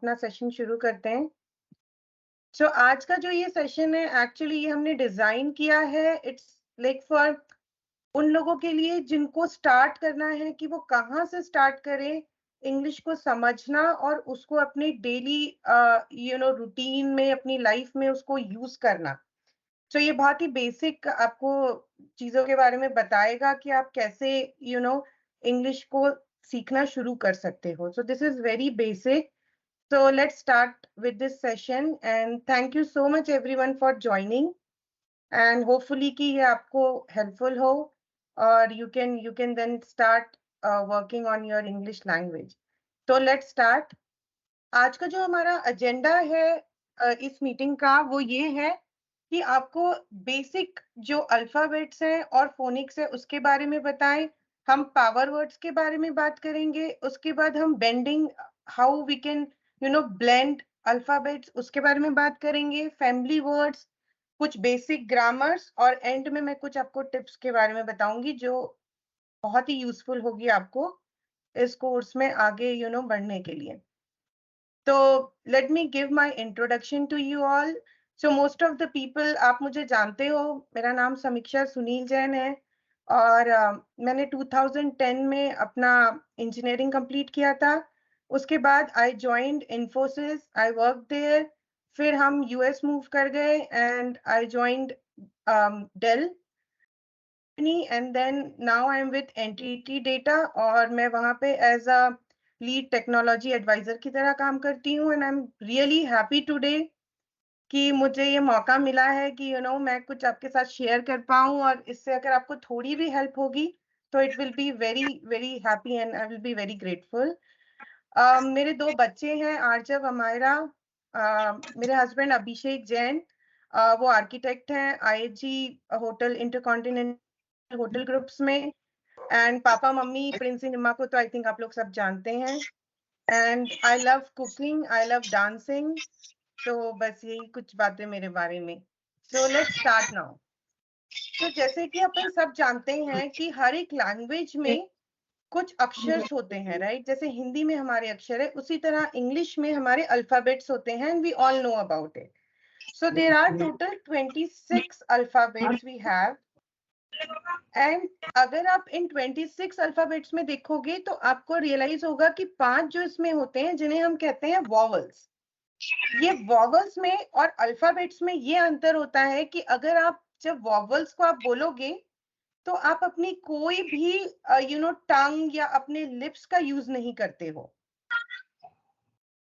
अपना सेशन शुरू करते हैं। So, आज का जो ये सेशन है एक्चुअली ये हमने डिजाइन किया है, इट्स लाइक फॉर उन लोगों के लिए जिनको स्टार्ट करना है कि वो कहाँ से स्टार्ट करें इंग्लिश को समझना और उसको अपने डेली रूटीन में, अपनी लाइफ में उसको यूज करना। तो ये बहुत ही बेसिक आपको चीजों के बारे में बताएगा कि आप कैसे इंग्लिश को सीखना शुरू कर सकते हो। So this is very basic. So let's start with this session and thank you so much everyone for joining and hopefully कि ये आपको helpful हो और you can then start working on your English language. So let's start. आज का जो हमारा agenda है इस मीटिंग का वो ये है कि आपको बेसिक जो अल्फाबेट्स हैं और फोनिक्स है उसके बारे में बताएं। हम पावर वर्ड्स के बारे में बात करेंगे, उसके बाद हम bending, how we can blend alphabets, उसके बारे में बात करेंगे। फैमिली वर्ड्स, कुछ बेसिक ग्रामर्स और एंड में मैं कुछ आपको टिप्स के बारे में बताऊंगी जो बहुत ही यूजफुल होगी आपको इस कोर्स में आगे बढ़ने के लिए। तो let me give my introduction to you all. So most of the people आप मुझे जानते हो, मेरा नाम समीक्षा सुनील जैन है और मैंने 2010 में अपना इंजीनियरिंग कंप्लीट किया था। उसके बाद I joined Infosys, I worked there। फिर हम US मूव कर गए and I joined Dell and then now I am with NTT Data और मैं वहाँ पे as a lead technology adviser की तरह काम करती हूँ and I am really happy today कि मुझे ये मौका मिला है कि मैं कुछ आपके साथ शेयर कर पाऊँ और इससे अगर आपको थोड़ी भी हेल्प होगी तो it will be very very happy and I will be very grateful. मेरे दो बच्चे हैं, आर्जव अमायरा, मेरे हस्बैंड अभिषेक जैन, वो आर्किटेक्ट हैं आईएचजी होटल इंटरकॉन्टिनेंटल होटल ग्रुप्स में। एंड पापा मम्मी प्रिंस निम्मा को तो आई थिंक आप लोग सब जानते हैं। And I love cooking, I love dancing. तो बस यही कुछ बातें मेरे बारे में। So let's start now. तो जैसे कि अपन सब जानते हैं कि हर एक लैंग्वेज में कुछ अक्षर होते हैं, राइट? जैसे हिंदी में हमारे अक्षर है, उसी तरह इंग्लिश में हमारे अल्फाबेट्स होते हैं and we all know about it. So there are total 26 alphabets we have and अगर आप इन 26 अल्फाबेट्स में देखोगे तो आपको रियलाइज होगा कि 5 जो इसमें होते हैं जिन्हें हम कहते हैं वॉवल्स। ये वॉवल्स में और अल्फाबेट्स में ये अंतर होता है कि अगर आप जब वॉवल्स को आप बोलोगे तो आप अपनी कोई भी टंग या अपने लिप्स का यूज नहीं करते हो।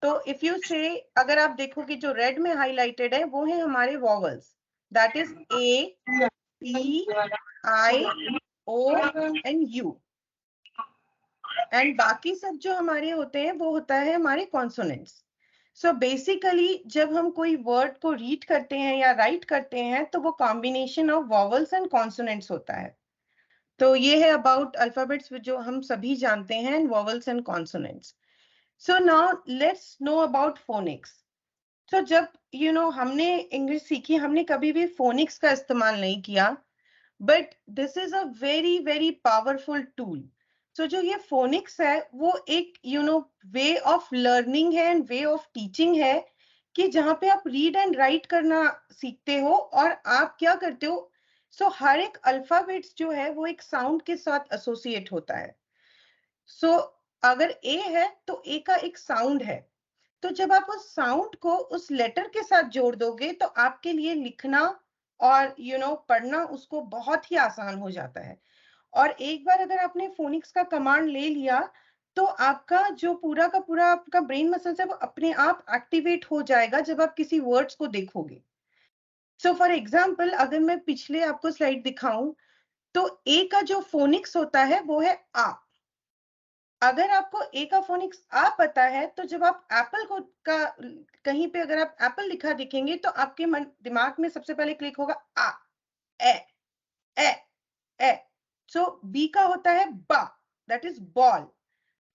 तो इफ यू से, अगर आप देखोगे जो रेड में हाईलाइटेड है वो है हमारे vowels, that is A, E, I, O and U. And बाकी सब जो हमारे होते हैं वो होता है हमारे कॉन्सोनेंट्स। सो बेसिकली जब हम कोई वर्ड को रीड करते हैं या राइट करते हैं तो वो combination of vowels and consonants होता है। तो ये है अबाउट अल्फाबेट्स जो हम सभी जानते हैं, vowels and consonants. So now let's know about phoenix. तो जब हमने इंग्लिश सीखी, हमने कभी भी फोनिक्स का इस्तेमाल नहीं किया, but this is a very very powerful tool. So जो ये फोनिक्स है वो एक वे ऑफ लर्निंग है एंड वे ऑफ टीचिंग है कि जहां पे आप रीड एंड राइट करना सीखते हो और आप क्या करते हो। सो हर एक अल्फाबेट्स जो है वो एक साउंड के साथ एसोसिएट होता है। सो अगर ए है तो ए का एक साउंड है, तो जब आप उस साउंड को उस लेटर के साथ जोड़ दोगे तो आपके लिए लिखना और पढ़ना उसको बहुत ही आसान हो जाता है। और एक बार अगर आपने फोनिक्स का कमांड ले लिया तो आपका जो पूरा का पूरा आपका ब्रेन मसल्स है वो अपने आप एक्टिवेट हो जाएगा जब आप किसी वर्ड्स को देखोगे। सो फॉर एग्जाम्पल अगर मैं पिछले आपको स्लाइड दिखाऊं तो ए का जो फोनिक्स होता है वो है आ। अगर आपको ए का फोनिक्स आ पता है तो जब आप एप्पल को का कहीं पे अगर आप एप्पल लिखा दिखेंगे तो आपके दिमाग में सबसे पहले क्लिक होगा आ, ए, ए, ए। सो बी का होता है बा, दैट इज बॉल।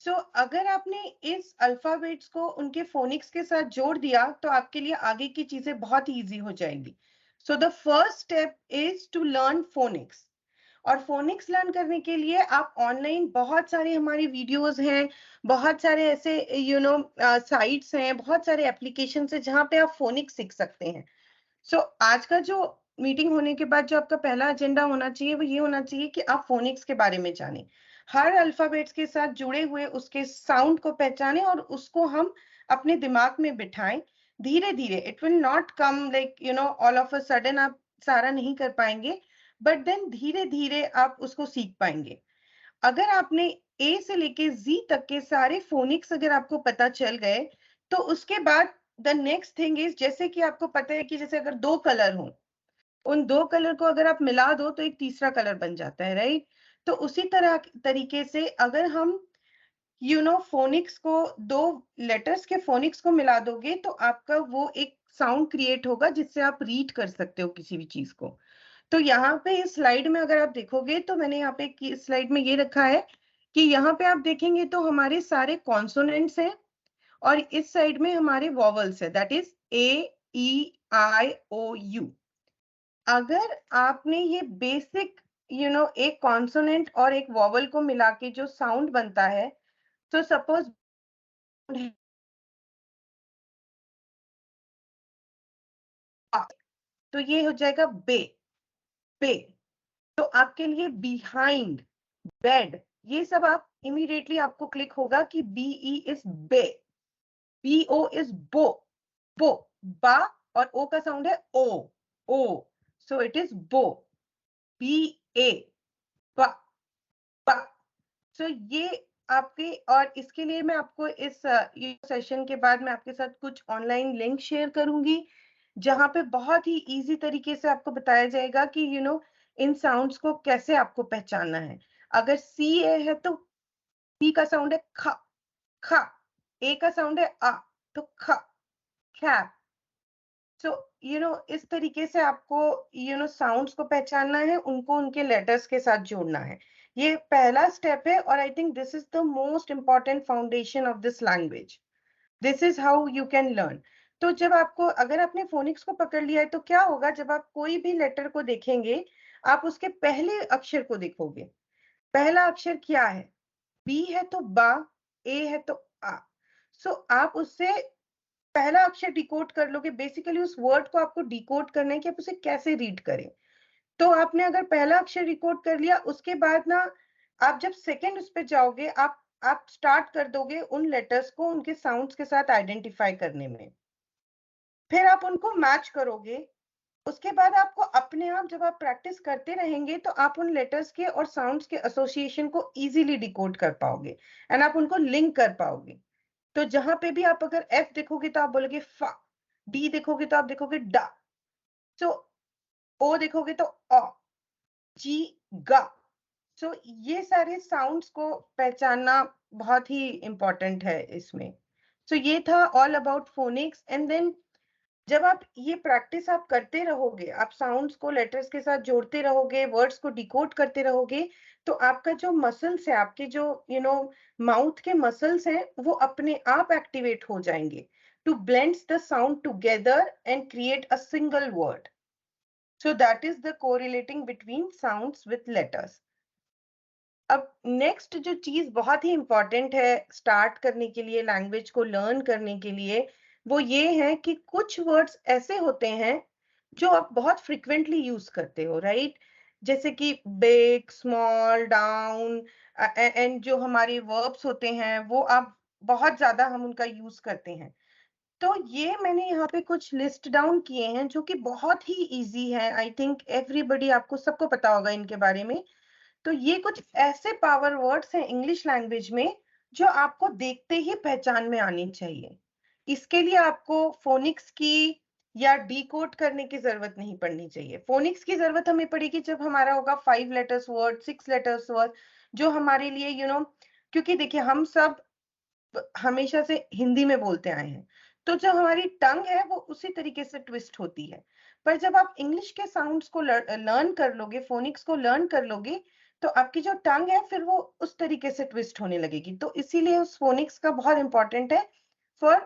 सो अगर आपने इस अल्फाबेट्स को उनके फोनिक्स के साथ जोड़ दिया तो आपके लिए आगे की चीजें बहुत ही इजी हो जाएंगी। So the first step is to learn phonics. और फोनिक्स लर्न करने के लिए आप ऑनलाइन बहुत सारे हमारी वीडियोस हैं, बहुत सारे ऐसे साइट्स हैं, बहुत सारे एप्लीकेशन है जहाँ पे आप फोनिक्स सीख सकते हैं। सो आज का जो मीटिंग होने के बाद जो आपका पहला एजेंडा होना चाहिए वो ये होना चाहिए कि आप फोनिक्स के बारे में जानें, हर अल्फाबेट्स के साथ जुड़े हुए उसके साउंड को पहचानें और उसको हम अपने दिमाग में बिठाएं। धीरे धीरे, it will not come like all of a sudden आप सारा नहीं कर पाएंगे, बट देन धीरे धीरे आप उसको सीख पाएंगे। अगर आपने ए से लेके जी तक के सारे फोनिक्स अगर आपको पता चल गए, तो उसके बाद द नेक्स्ट थिंग इज, जैसे कि आपको पता है कि जैसे अगर दो कलर हों, उन दो कलर को अगर आप मिला दो तो एक तीसरा कलर बन जाता है, राइट? तो उसी तरह तरीके से अगर हम फोनिक्स को, दो लेटर्स के फोनिक्स को मिला दोगे तो आपका वो एक साउंड क्रिएट होगा जिससे आप रीड कर सकते हो किसी भी चीज को। तो यहाँ पे इस स्लाइड में अगर आप देखोगे तो मैंने यहाँ पे स्लाइड में ये रखा है कि यहाँ पे आप देखेंगे तो हमारे सारे कॉन्सोनेंट्स हैं और इस साइड में हमारे वॉवल्स है, that is A E I O U। अगर आपने ये बेसिक एक कॉन्सोनेंट और एक वॉवल को मिला के जो साउंड बनता है, तो सपोज तो ये हो जाएगा बे, पे। तो आपके लिए बिहाइंड, बेड, ये सब आप इमीडिएटली आपको क्लिक होगा कि बीई इज बे, बीओ इज बो, बो, बा, और ओ का साउंड है ओ, ओ, सो इट इज बो, बी ए, बा, बा। सो ये आपके, और इसके लिए मैं आपको इस ये सेशन के बाद मैं आपके साथ कुछ ऑनलाइन लिंक शेयर करूंगी जहां पे बहुत ही इजी तरीके से आपको बताया जाएगा कि इन साउंड्स को कैसे आपको पहचानना है। अगर सी ए है तो सी का साउंड है ख, ख, ए का साउंड है आ, तो ख, कैप। सो इस तरीके से आपको साउंड्स को पहचानना है, उनको उनके लेटर्स के साथ जोड़ना है। ये पहला स्टेप है और I think this is the most important foundation of this language. This is how you can learn. तो जब आपको, अगर आपने फोनिक्स को पकड़ लिया है तो क्या होगा, जब आप कोई भी लेटर को देखेंगे आप उसके पहले अक्षर को देखोगे। पहला अक्षर क्या है? बी है तो बा, ए है तो आ। सो आप उससे पहला अक्षर डिकोड कर लोगे। बेसिकली उस वर्ड को आपको डिकोड करना है कि आप उसे कैसे रीड करें। तो आपने अगर पहला अक्षर रिकॉर्ड कर लिया, उसके बाद ना आप जब सेकंड उस पे जाओगे, आप स्टार्ट कर दोगे उन लेटर्स को उनके साउंड्स के साथ आइडेंटिफाई करने में। फिर आप उनको मैच करोगे। उसके बाद आपको अपने आप, जब आप प्रैक्टिस करते रहेंगे तो आप उन लेटर्स के और साउंड्स के एसोसिएशन को इजीली डिकोड कर पाओगे एंड आप उनको लिंक कर पाओगे। तो जहां पे भी आप अगर एफ देखोगे तो आप बोलोगे फा, डी देखोगे तो आप देखोगे डा, सो ओ देखोगे तो अ, जी गा। सो ये सारे साउंड्स को पहचानना बहुत ही इंपॉर्टेंट है इसमें। सो ये था all about phonics. And then जब आप ये प्रैक्टिस आप करते रहोगे, आप साउंड्स को लेटर्स के साथ जोड़ते रहोगे, वर्ड्स को डिकोड करते रहोगे, तो आपका जो मसल्स है, आपके जो माउथ के मसल्स हैं, वो अपने आप एक्टिवेट हो जाएंगे to blends the sound together and create a single word. So that is the correlating between sounds with letters. अब नेक्स्ट जो चीज बहुत ही इंपॉर्टेंट है स्टार्ट करने के लिए, लैंग्वेज को लर्न करने के लिए, वो ये है कि कुछ वर्ड्स ऐसे होते हैं जो आप बहुत फ्रिक्वेंटली यूज करते हो, राइट? जैसे कि बिग, स्मॉल, डाउन, एंड जो हमारे वर्ब्स होते हैं वो आप बहुत ज्यादा हम उनका यूज करते हैं। तो ये मैंने यहाँ पे कुछ लिस्ट डाउन किए हैं जो कि बहुत ही इजी है। आई थिंक एवरीबडी, आपको सबको पता होगा इनके बारे में। तो ये कुछ ऐसे पावर वर्ड्स हैं इंग्लिश लैंग्वेज में जो आपको देखते ही पहचान में आनी चाहिए। इसके लिए आपको फोनिक्स की या डिकोड करने की जरूरत नहीं पड़नी चाहिए। फोनिक्स की जरूरत हमें पड़ेगी जब हमारा होगा 5 लेटर्स वर्ड, 6 लेटर्स वर्ड, जो हमारे लिए क्योंकि देखिए हम सब हमेशा से हिंदी में बोलते आए हैं, तो जो हमारी टंग है वो उसी तरीके से ट्विस्ट होती है। पर जब आप इंग्लिश के साउंड्स को लर्न कर लोगे, फोनिक्स को लर्न कर लोगे, तो आपकी जो टंग है फिर वो उस तरीके से ट्विस्ट होने लगेगी। तो इसीलिए उस फोनिक्स का बहुत इंपॉर्टेंट है फॉर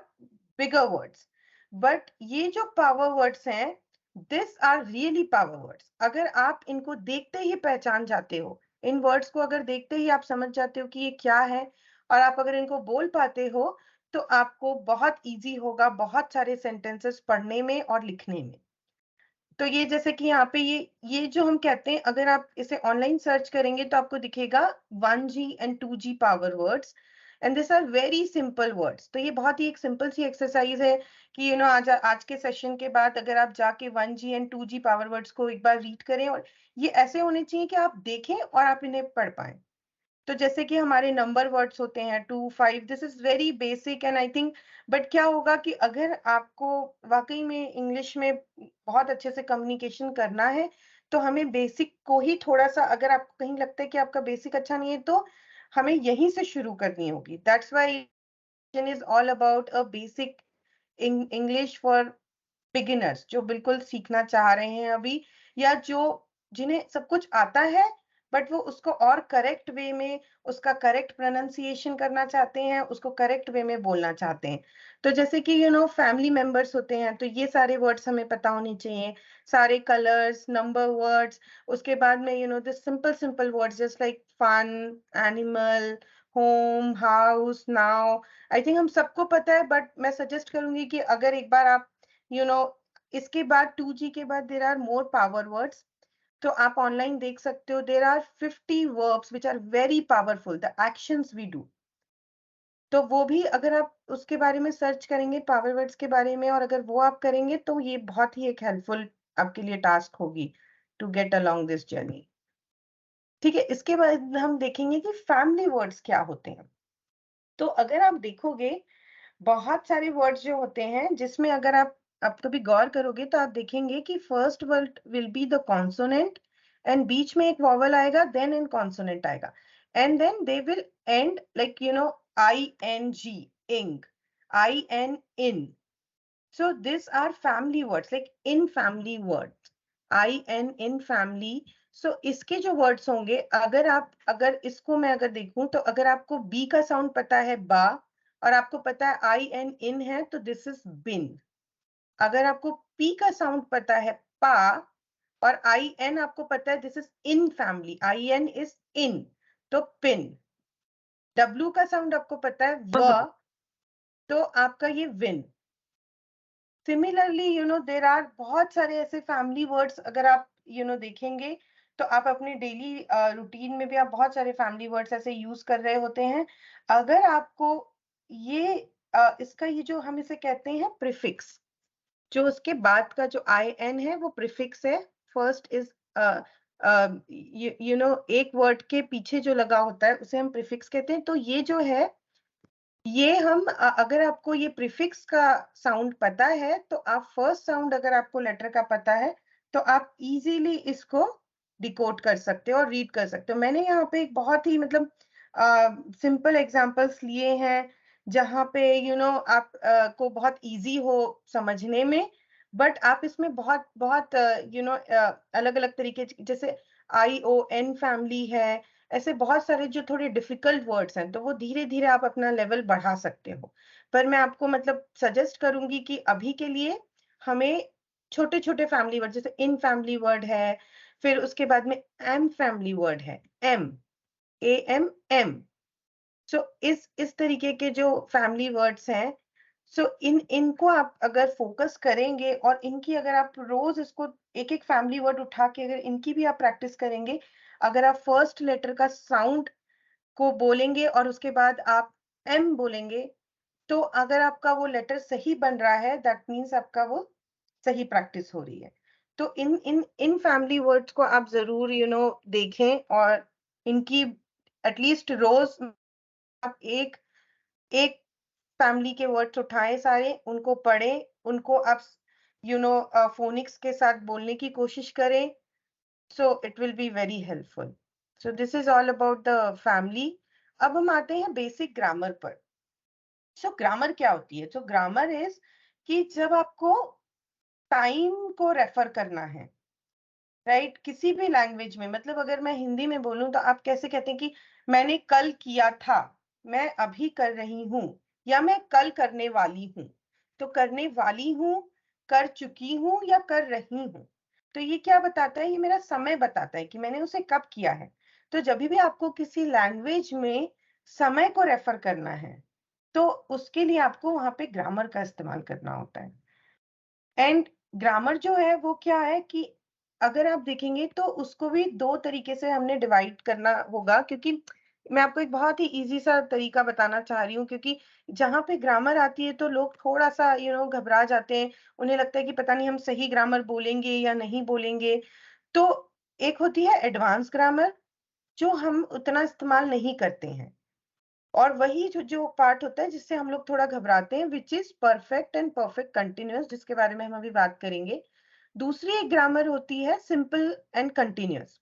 बिगर वर्ड्स। बट ये जो पावर वर्ड्स हैं this are really power words. अगर आप इनको देखते ही पहचान जाते हो, इन वर्ड्स को अगर देखते ही आप समझ जाते हो कि ये क्या है, और आप अगर इनको बोल पाते हो, तो आपको बहुत इजी होगा बहुत सारे सेंटेंसेस पढ़ने में और लिखने में। तो ये जैसे कि यहाँ पे ये जो हम कहते हैं, अगर आप इसे ऑनलाइन सर्च करेंगे तो आपको दिखेगा 1G and 2G power words, and this are very simple words. तो ये बहुत ही एक सिंपल सी एक्सरसाइज है कि आज के सेशन के बाद अगर आप जाके 1G and 2G power words को एक बार रीड करें, और ये ऐसे होने चाहिए कि आप देखें और आप इन्हें पढ़ पाएं। तो जैसे कि हमारे नंबर वर्ड्स होते हैं 2, 5, this is very basic and I think, but क्या होगा कि अगर आपको वाकई में इंग्लिश में बहुत अच्छे से कम्युनिकेशन करना है, तो हमें बेसिक को ही थोड़ा सा, अगर आपको कहीं लगता है कि आपका बेसिक अच्छा नहीं है, तो हमें यहीं से शुरू करनी होगी। That's why is all about a basic English for beginners, जो बिल्कुल सीखना चाह रहे हैं अभी, या जो जिन्हें सब कुछ आता है बट वो उसको और करेक्ट वे में, उसका करेक्ट प्रोनाउंसिएशन करना चाहते हैं, उसको करेक्ट वे में बोलना चाहते हैं। तो जैसे कि फैमिली मेंबर्स होते हैं, तो ये सारे वर्ड्स हमें पता होने चाहिए, सारे कलर्स, नंबर वर्ड्स। उसके बाद में this simple simple words just like fun, animal, home, house, now. I think हम सबको पता है, बट मैं सजेस्ट करूंगी कि अगर एक बार आप यू नो इसके बाद 2G के बाद there are more power words. तो आप ऑनलाइन देख सकते हो, there are 50 verbs which are very powerful, the actions we do. तो वो भी अगर आप उसके बारे में सर्च करेंगे, पावर वर्ड्स के बारे में, और अगर वो आप करेंगे, तो ये बहुत ही एक हेल्पफुल आपके लिए टास्क होगी to get along this journey. ठीक है, इसके बाद हम देखेंगे कि फैमिली वर्ड्स क्या होते हैं। तो अगर आप देखोगे, बहुत सारे वर्ड्स जो होते हैं, जिसमें अगर आप कभी गौर करोगे, तो आप देखेंगे कि first word will be the consonant, and बीच में एक वॉवल आएगा, देन एन कॉन्सोनेंट आएगा, and then they will end like ING, ing, IN, in. So these are family words, like in family words, in family. So इसके जो words होंगे, अगर इसको मैं अगर देखूं, तो अगर आपको B का साउंड पता है बा, और आपको पता है in है, तो दिस इज बिन। अगर आपको P का साउंड पता है पा, और आपको पता है this is in family, is in, तो पिन। W का साउंड आपको पता है व, तो आपका ये विन। सिमिलरली देर आर बहुत सारे ऐसे फैमिली वर्ड्स, अगर आप देखेंगे, तो आप अपने डेली रूटीन में भी आप बहुत सारे फैमिली वर्ड्स ऐसे यूज कर रहे होते हैं। अगर आपको ये इसका ये जो हम इसे कहते हैं प्रीफिक्स, जो उसके बाद का जो IN है, वो प्रीफिक्स है। फर्स्ट इज एक वर्ड के पीछे जो लगा होता है, उसे हम प्रीफिक्स कहते हैं। तो ये जो है, ये हम अगर आपको ये प्रीफिक्स का साउंड पता है, तो आप फर्स्ट साउंड अगर आपको लेटर का पता है, तो आप इजीली इसको डिकोड कर सकते हो और रीड कर सकते हो। मैंने यहाँ पे एक बहुत ही मतलब सिंपल एग्जांपल्स लिए हैं, जहाँ पे आप को बहुत इजी हो समझने में, बट आप इसमें बहुत बहुत अलग अलग तरीके, जैसे ION फैमिली है, ऐसे बहुत सारे जो थोड़े डिफिकल्ट वर्ड्स हैं, तो वो धीरे धीरे आप अपना लेवल बढ़ा सकते हो। पर मैं आपको मतलब सजेस्ट करूंगी कि अभी के लिए हमें छोटे छोटे फैमिली वर्ड, जैसे इन फैमिली वर्ड है, फिर उसके बाद में एम फैमिली वर्ड है, AMM। सो इस तरीके के जो फैमिली वर्ड्स हैं, सो इनको आप अगर फोकस करेंगे, और इनकी अगर आप रोज इसको एक एक फैमिली वर्ड उठा के अगर इनकी भी आप प्रैक्टिस करेंगे, अगर आप फर्स्ट लेटर का साउंड को बोलेंगे और उसके बाद आप एम बोलेंगे, तो अगर आपका वो लेटर सही बन रहा है, दैट मीन्स आपका वो सही प्रैक्टिस हो रही है। तो इन इन इन फैमिली वर्ड्स को आप जरूर देखें, और इनकी एटलीस्ट रोज आप एक एक फैमिली के वर्ड्स उठाएं, सारे उनको पढ़ें, उनको आप फोनिक्स के साथ बोलने की कोशिश करें। So it will be very helpful. So this is all about the family. अब हम आते हैं बेसिक ग्रामर पर। सो ग्रामर क्या होती है? सो ग्रामर इज कि जब आपको टाइम को रेफर करना है, राइट, किसी भी लैंग्वेज में, मतलब अगर मैं हिंदी में बोलूं, तो आप कैसे कहते हैं कि मैंने कल किया था, मैं अभी कर रही हूं, या मैं कल करने वाली हूं। तो करने वाली हूं, कर चुकी हूँ या कर रही हूँ। तो ये क्या बताता है? ये मेरा समय बताता है कि मैंने उसे कब किया है। तो जब भी आपको किसी लैंग्वेज में समय को रेफर करना है, तो उसके लिए आपको वहाँ पे ग्रामर का इस्तेमाल करना होता है। एंड ग्रामर जो है वो क्या है कि अगर आप देखेंगे तो उसको भी 2 तरीके से हमने डिवाइड करना होगा, क्योंकि मैं आपको एक बहुत ही ईज़ी सा तरीका बताना चाह रही हूँ, क्योंकि जहाँ पे ग्रामर आती है तो लोग थोड़ा-सा घबरा जाते हैं। उन्हें लगता है कि पता नहीं हम सही ग्रामर बोलेंगे या नहीं बोलेंगे। तो एक होती है एडवांस ग्रामर, जो हम उतना इस्तेमाल नहीं करते हैं। और वही जो जो पार्ट होता है जिससे हम लोग थोड़ा घबराते हैं, which is perfect and perfect continuous, जिसके बारे में हम अभी बात करेंगे। दूसरी एक ग्रामर होती है सिंपल एंड कंटीन्यूअस।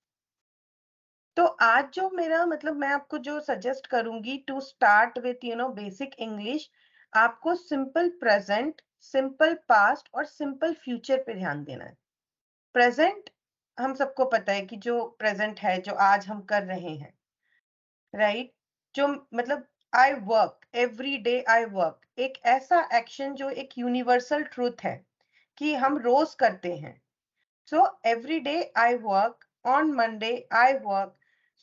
तो आज जो मेरा मतलब मैं आपको जो सजेस्ट करूँगी to start with basic English, आपको सिंपल प्रेज़ेंट, सिंपल पास्ट और सिंपल फ्यूचर पे ध्यान देना है। प्रेज़ेंट हम सबको पता है कि जो प्रेज़ेंट है, जो आज हम कर रहे हैं। राइट? जो मतलब I work, every day I work, एक ऐसा एक्शन जो एक यूनिवर्सल ट्रूथ है कि हम रोज करते हैं। So every day I work, on Monday I work.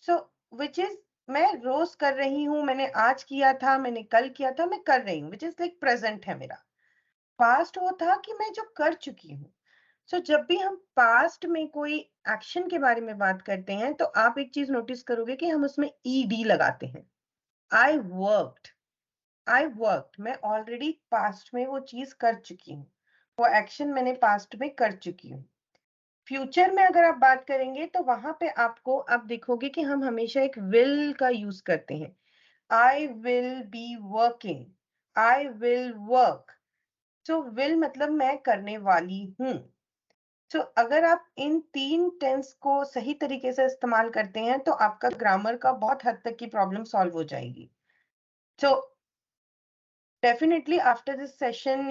So which is मैं रोज कर रही हूँ, मैंने आज किया था, मैंने कल किया था, मैं कर रही हूँ, विच इज लाइक प्रेजेंट है मेरा। पास्ट वो था कि मैं जो कर चुकी हूँ। सो जब भी हम पास्ट में कोई एक्शन के बारे में बात करते हैं तो आप एक चीज नोटिस करोगे कि हम उसमें ईडी लगाते हैं। आई वर्कड, आई वर्कड, मैं ऑलरेडी पास्ट में वो चीज कर चुकी हूँ, वो एक्शन मैंने पास्ट में कर चुकी हूँ। फ्यूचर में अगर आप बात करेंगे तो वहां पे आपको आप देखोगे कि हम हमेशा एक विल का यूज करते हैं। I will be working, I will work. So will मतलब मैं करने वाली हूँ। सो अगर आप इन 3 टेंस को सही तरीके से इस्तेमाल करते हैं तो आपका ग्रामर का बहुत हद तक की प्रॉब्लम सॉल्व हो जाएगी। So definitely after this session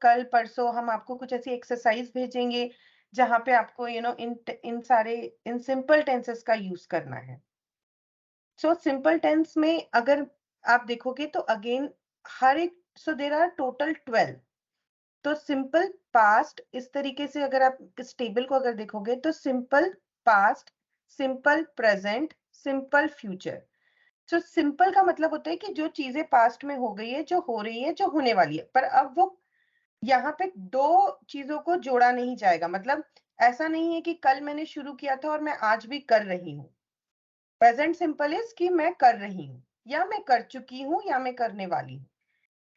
कल परसों हम आपको कुछ ऐसी एक्सरसाइज भेजेंगे जहां पे आपको इन सिंपल टेंसेस का यूज करना है। सो सिंपल टेंस में अगर आप देखोगे तो अगेन हर एक, सो देर आर टोटल 12। तो सिंपल पास्ट इस तरीके से अगर आप इस टेबल को अगर देखोगे तो simple past, simple present, simple future. तो सिंपल का मतलब होता है कि जो चीजें पास्ट में हो गई है, जो हो रही है, जो होने वाली है, पर अब वो यहाँ पे 2 चीजों को जोड़ा नहीं जाएगा। मतलब ऐसा नहीं है कि कल मैंने शुरू किया था और मैं आज भी कर रही हूँ। प्रेजेंट सिंपल इज कि मैं कर रही हूँ, या मैं कर चुकी हूँ, या मैं करने वाली हूँ।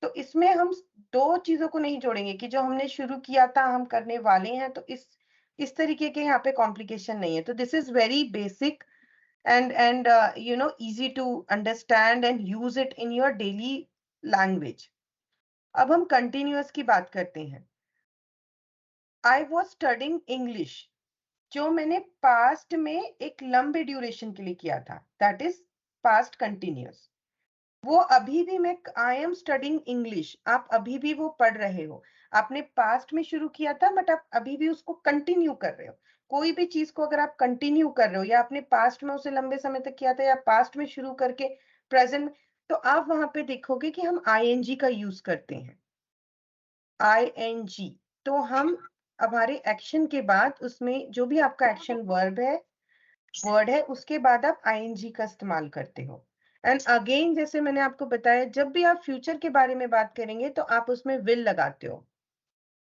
तो इसमें हम 2 चीजों को नहीं जोड़ेंगे कि जो हमने शुरू किया था हम करने वाले हैं। तो इस तरीके के यहाँ पे कॉम्प्लिकेशन नहीं है। तो this is very basic and easy to understand and use it in your daily language. अब हम continuous की बात करते हैं। I was studying English, जो मैंने पास्ट में एक लंबे ड्यूरेशन के लिए किया था, दैट इज पास्ट कंटिन्यूअस। वो अभी भी मैं आई एम स्टडिंग इंग्लिश, आप अभी भी वो पढ़ रहे हो। आपने पास्ट में शुरू किया था बट आप अभी भी उसको कंटिन्यू कर रहे हो। कोई भी चीज को अगर आप कंटिन्यू कर रहे हो, या आपने पास्ट में उसे लंबे समय तक किया था, या पास्ट में शुरू करके प्रेजेंट में, तो आप वहां पे देखोगे कि हम आईएनजी का यूज करते हैं। आईएनजी, तो हम हमारे एक्शन के बाद उसमें जो भी आपका एक्शन वर्ड है उसके बाद आप आईएनजी का इस्तेमाल करते हो। एंड अगेन जैसे मैंने आपको बताया, जब भी आप फ्यूचर के बारे में बात करेंगे तो आप उसमें विल लगाते हो।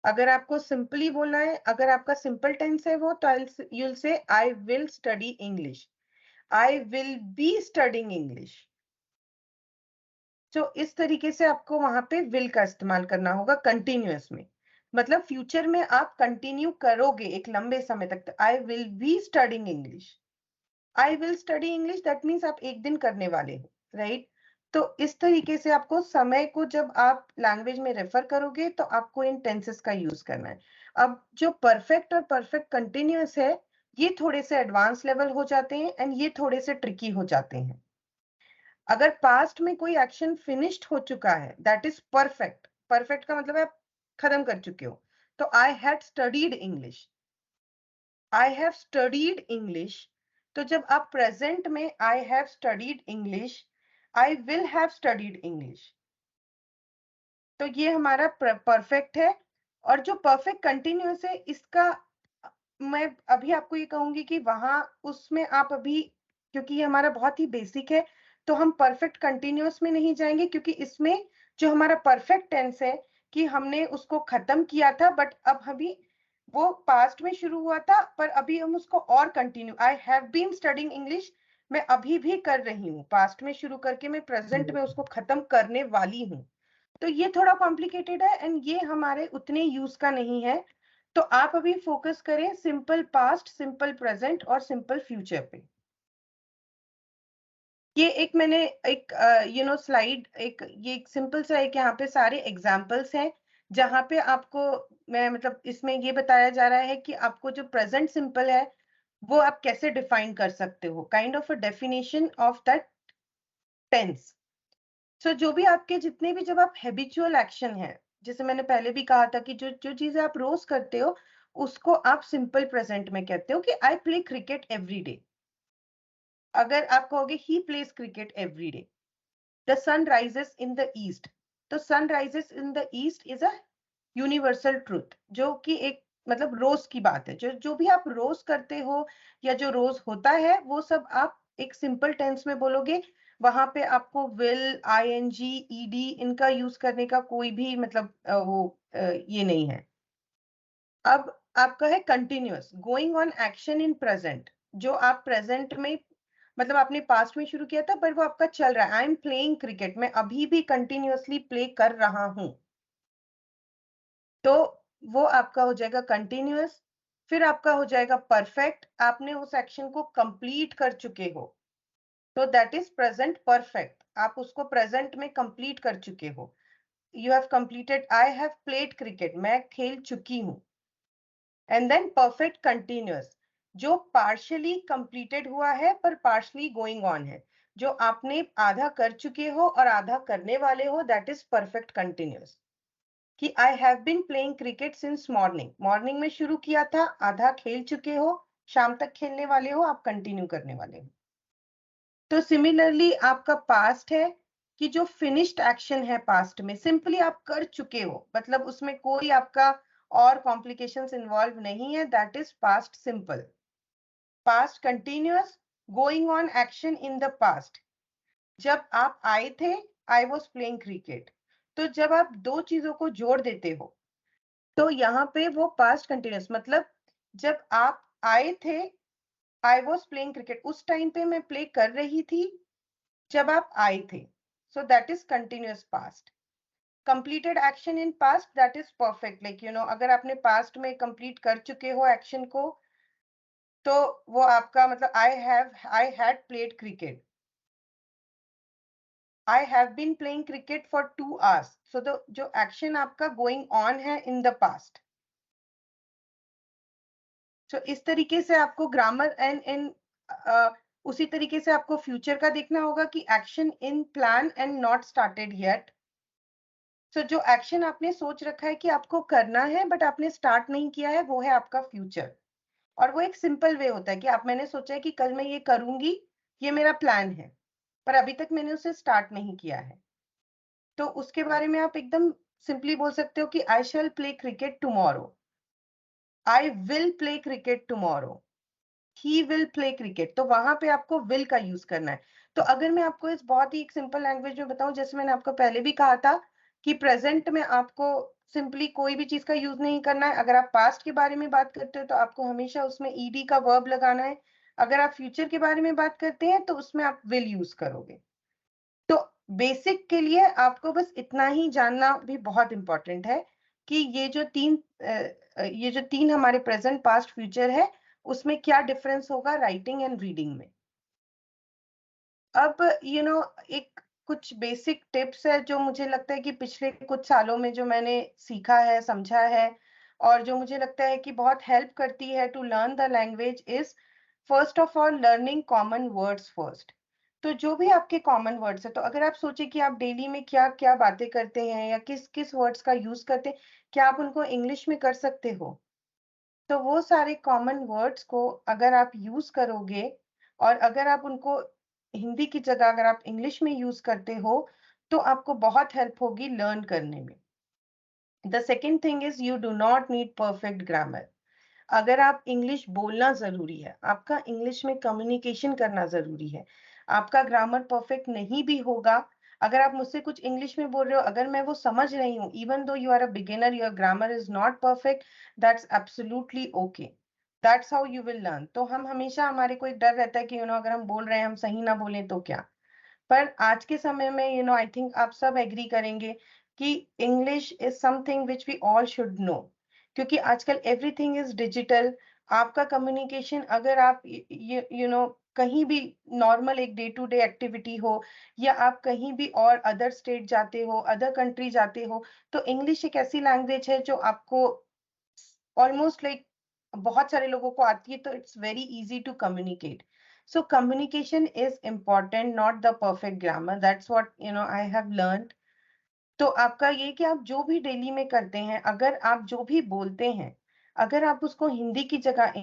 अगर आपको सिंपली बोलना है, अगर आपका सिंपल टेंस है वो, तो you will say I will study English, I will be studying English. तो इस तरीके से आपको वहां पे विल का इस्तेमाल करना होगा कंटिन्यूअस में। मतलब फ्यूचर में आप कंटिन्यू करोगे एक लंबे समय तक। I will be studying English, I will study English, that means आप एक दिन करने वाले हो, राइट? तो इस तरीके से आपको समय को जब आप लैंग्वेज में रेफर करोगे तो आपको इन टेंसेस का यूज करना है। अब जो परफेक्ट और परफेक्ट कंटिन्यूअस है, ये थोड़े से एडवांस लेवल हो जाते हैं एंड ये थोड़े से ट्रिकी हो जाते हैं। अगर पास्ट में कोई एक्शन फिनिश्ड हो चुका है, दैट इज परफेक्ट। परफेक्ट का मतलब है आप खत्म कर चुके हो। तो I had studied English, I have studied English. तो जब आप प्रेजेंट में I have studied English, I will have studied English, तो ये हमारा परफेक्ट है। और जो परफेक्ट कंटिन्यूअस है इसका मैं अभी आपको ये कहूंगी कि वहां उसमें आप अभी, क्योंकि ये हमारा बहुत ही बेसिक है, तो हम परफेक्ट कंटिन्यूअस में नहीं जाएंगे, क्योंकि इसमें जो हमारा परफेक्ट टेंस है कि हमने उसको खत्म किया था, बट अब अभी वो पास्ट में शुरू हुआ था, पर अभी हम उसको और continue, I have been studying English, मैं अभी भी कर रही हूँ, पास्ट में शुरू करके मैं प्रेजेंट में उसको खत्म करने वाली हूँ। तो ये थोड़ा कॉम्प्लिकेटेड है एंड ये हमारे उतने यूज का नहीं है। तो आप अभी फोकस करें सिंपल पास्ट, सिंपल प्रेजेंट और सिंपल फ्यूचर पे। ये एक मैंने एक स्लाइड, एक ये एक सिंपल सा एक यहाँ पे सारे एग्जांपल्स हैं जहाँ पे आपको मैं मतलब इसमें ये बताया जा रहा है कि आपको जो प्रेजेंट सिंपल है वो आप कैसे डिफाइन कर सकते हो, kind of a definition of that tense. So जो भी आपके जितने भी जब आप हैबिचुअल एक्शन है, जैसे मैंने पहले भी कहा था कि जो जो चीजें आप रोज करते हो उसको आप सिंपल प्रेजेंट में कहते हो कि I play cricket every day. अगर आप कहोगे he plays cricket every day, the sun rises in the east, तो sun rises in the east is a universal truth, जो कि एक मतलब रोज की बात है, जो जो भी आप रोज करते हो या जो रोज होता है वो सब आप एक सिंपल टेंस में बोलोगे। वहां पे आपको विल, आईएनजी, ईडी इनका यूज करने का कोई भी मतलब ये नहीं है। अब आपका है continuous, going on action in present, जो आप प्रेजेंट में मतलब आपने पास्ट में शुरू किया था पर वो आपका चल रहा है, आई एम प्लेइंग क्रिकेट, मैं अभी भी कंटिन्यूअसली प्ले कर रहा हूं, तो वो आपका हो जाएगा कंटिन्यूअस। फिर आपका हो जाएगा परफेक्ट, आपने उस एक्शन को कंप्लीट कर चुके हो, तो दैट इज प्रेजेंट परफेक्ट, आप उसको प्रेजेंट में कंप्लीट कर चुके हो। You have completed, I have played cricket, मैं खेल चुकी हूँ। एंड देन परफेक्ट कंटिन्यूअस, जो पार्शियली कंप्लीटेड हुआ है पर पार्शली गोइंग ऑन है, जो आपने आधा कर चुके हो और आधा करने वाले हो, दैट इज परफेक्ट कंटिन्यूअस। कि I have been playing cricket since morning, morning में शुरू किया था, आधा खेल चुके हो, शाम तक खेलने वाले हो, आप कंटिन्यू करने वाले हो। तो सिमिलरली आपका पास्ट है कि जो फिनिश्ड एक्शन है पास्ट में सिंपली आप कर चुके हो, मतलब उसमें कोई आपका और कॉम्प्लिकेशंस इन्वॉल्व नहीं है, that is past simple. Past continuous, going on action in the past, जब आप आए थे, आई वॉज प्लेइंग क्रिकेट, तो जब आप दो चीजों को जोड़ देते हो तो यहाँ पे वो पास्ट कंटिन्यूअस, मतलब जब आप आए थे, आई वॉज प्लेइंग क्रिकेट, उस टाइम पे मैं प्ले कर रही थी जब आप आए थे, सो that is continuous past. Completed action in past, that is perfect, like अगर आपने पास्ट में कंप्लीट कर चुके हो एक्शन को, तो वो आपका मतलब I had played cricket, I have been playing cricket for 2 hours, so जो एक्शन आपका गोइंग ऑन है इन द पास्ट। तो इस तरीके से आपको ग्रामर एंड इन उसी तरीके से आपको फ्यूचर का देखना होगा कि action in plan and not started yet. So जो एक्शन आपने सोच रखा है कि आपको करना है बट आपने स्टार्ट नहीं किया है, वो है आपका फ्यूचर। और वो एक सिंपल वे होता है कि आप, मैंने सोचा है कि कल मैं ये करूंगी, ये मेरा प्लान है, पर अभी तक मैंने उसे स्टार्ट नहीं किया है, तो उसके बारे में आप एकदम सिंपली बोल सकते हो कि I shall play cricket tomorrow, I will play cricket tomorrow, he will play cricket, तो वहां पे आपको विल का यूज करना है। तो अगर मैं आपको इस बहुत ही एक सिंपल लैंग्वेज में बताऊं, जैसे मैंने आपको पहले भी कहा था कि प्रेजेंट में आपको सिंपली कोई भी चीज का यूज नहीं करना है। अगर आप पास्ट के बारे में बात करते हो तो आपको हमेशा उसमें ईडी का वर्ब लगाना है, अगर आप फ्यूचर के बारे में बात करते हैं तो उसमें आप विल यूज करोगे। तो बेसिक के लिए आपको बस इतना ही जानना भी बहुत इंपॉर्टेंट है कि ये जो तीन हमारे प्रेजेंट, पास्ट, फ्यूचर है, उसमें क्या डिफरेंस होगा राइटिंग एंड रीडिंग में। अब एक कुछ बेसिक टिप्स है जो मुझे लगता है कि पिछले कुछ सालों में जो मैंने सीखा है, समझा है, और जो मुझे लगता है कि बहुत हेल्प करती है to learn the language is, first of all learning common words first. तो जो भी आपके कॉमन वर्ड्स है, तो अगर आप सोचे कि आप डेली में क्या क्या बातें करते हैं या किस किस वर्ड्स का यूज करते हैं, क्या आप उनको इंग्लिश में कर सकते हो, तो वो सारे कॉमन वर्ड्स को अगर आप यूज करोगे और अगर आप उनको हिंदी की जगह अगर आप इंग्लिश में यूज करते हो, तो आपको बहुत हेल्प होगी लर्न करने में। The second thing is you do not need perfect grammar. अगर आप इंग्लिश बोलना जरूरी है, आपका इंग्लिश में कम्युनिकेशन करना जरूरी है, आपका ग्रामर परफेक्ट नहीं भी होगा, अगर आप मुझसे कुछ इंग्लिश में बोल रहे हो, अगर मैं वो समझ रही हूँ, even though you are a beginner, your grammar is not perfect, that's absolutely okay, that's how you will learn. तो हम हमेशा, हमारे को एक डर रहता है कि अगर हम बोल रहे हैं, हम सही ना बोलें तो क्या। पर आज के समय में आई थिंक आप सब एग्री करेंगे कि English is something which we all should know, क्योंकि आजकल एवरीथिंग इज डिजिटल। आपका कम्युनिकेशन, अगर आप कहीं भी नॉर्मल एक डे टू डे एक्टिविटी हो, या आप कहीं भी और अदर स्टेट जाते हो, अदर कंट्री जाते हो, तो इंग्लिश एक ऐसी लैंग्वेज है जो आपको ऑलमोस्ट लाइक बहुत सारे लोगों को आती है, तो it's very easy to communicate. So communication is important, not the perfect grammar. That's what I have learned. तो आपका ये कि आप जो भी डेली में करते हैं, अगर आप जो भी बोलते हैं, अगर आप उसको हिंदी की जगह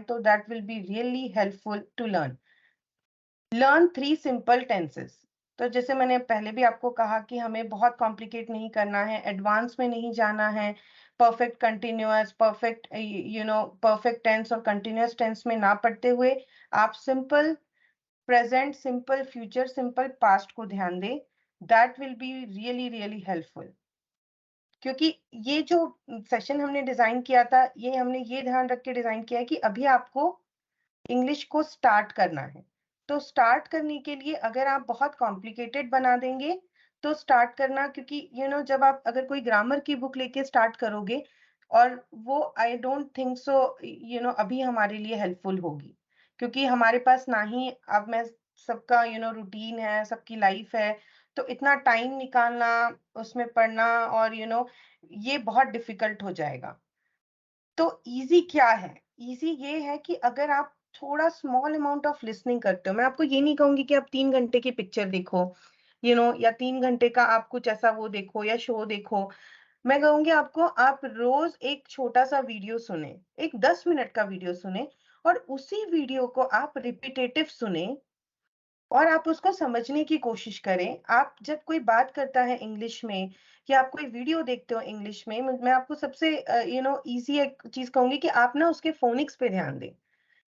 तो that will be really helpful to learn. Learn 3 simple tenses. तो जैसे मैंने पहले भी आपको कहा कि हमें बहुत कॉम्प्लिकेट नहीं करना है, एडवांस में नहीं जाना है, perfect continuous, perfect perfect tense और कंटिन्यूअस टेंस में ना पढ़ते हुए आप simple present simple, future simple, past को ध्यान दें। That will be really really helpful. क्योंकि ये जो सेशन हमने डिजाइन किया था, ये हमने ये ध्यान रख के डिजाइन किया है कि अभी आपको इंग्लिश को स्टार्ट करना है। तो स्टार्ट करने के लिए अगर आप बहुत कॉम्प्लिकेटेड बना देंगे तो स्टार्ट करना, क्योंकि जब आप अगर कोई ग्रामर की बुक लेके स्टार्ट करोगे, और वो आई डोंट थिंक सो अभी हमारे लिए हेल्पफुल होगी, क्योंकि हमारे पास ना ही, अब मैं सबका रूटीन है, सबकी लाइफ है, तो इतना टाइम निकालना, उसमें पढ़ना, और ये बहुत डिफिकल्ट हो जाएगा। तो इजी क्या है? इजी ये है कि अगर आप थोड़ा स्मॉल अमाउंट ऑफ लिसनिंग करते हो, मैं आपको ये नहीं कहूंगी कि आप 3 घंटे की पिक्चर देखो, या 3 घंटे का आप कुछ ऐसा वो देखो या शो देखो। मैं कहूंगी आपको, आप रोज एक छोटा सा वीडियो सुने, एक 10 मिनट का वीडियो सुने, और उसी वीडियो को आप रिपीटेटिव सुने, और आप उसको समझने की कोशिश करें। आप जब कोई बात करता है इंग्लिश में, या आप कोई वीडियो देखते हो इंग्लिश में, मैं आपको सबसे इजी एक चीज कहूंगी कि आप ना उसके फोनिक्स पे ध्यान दें,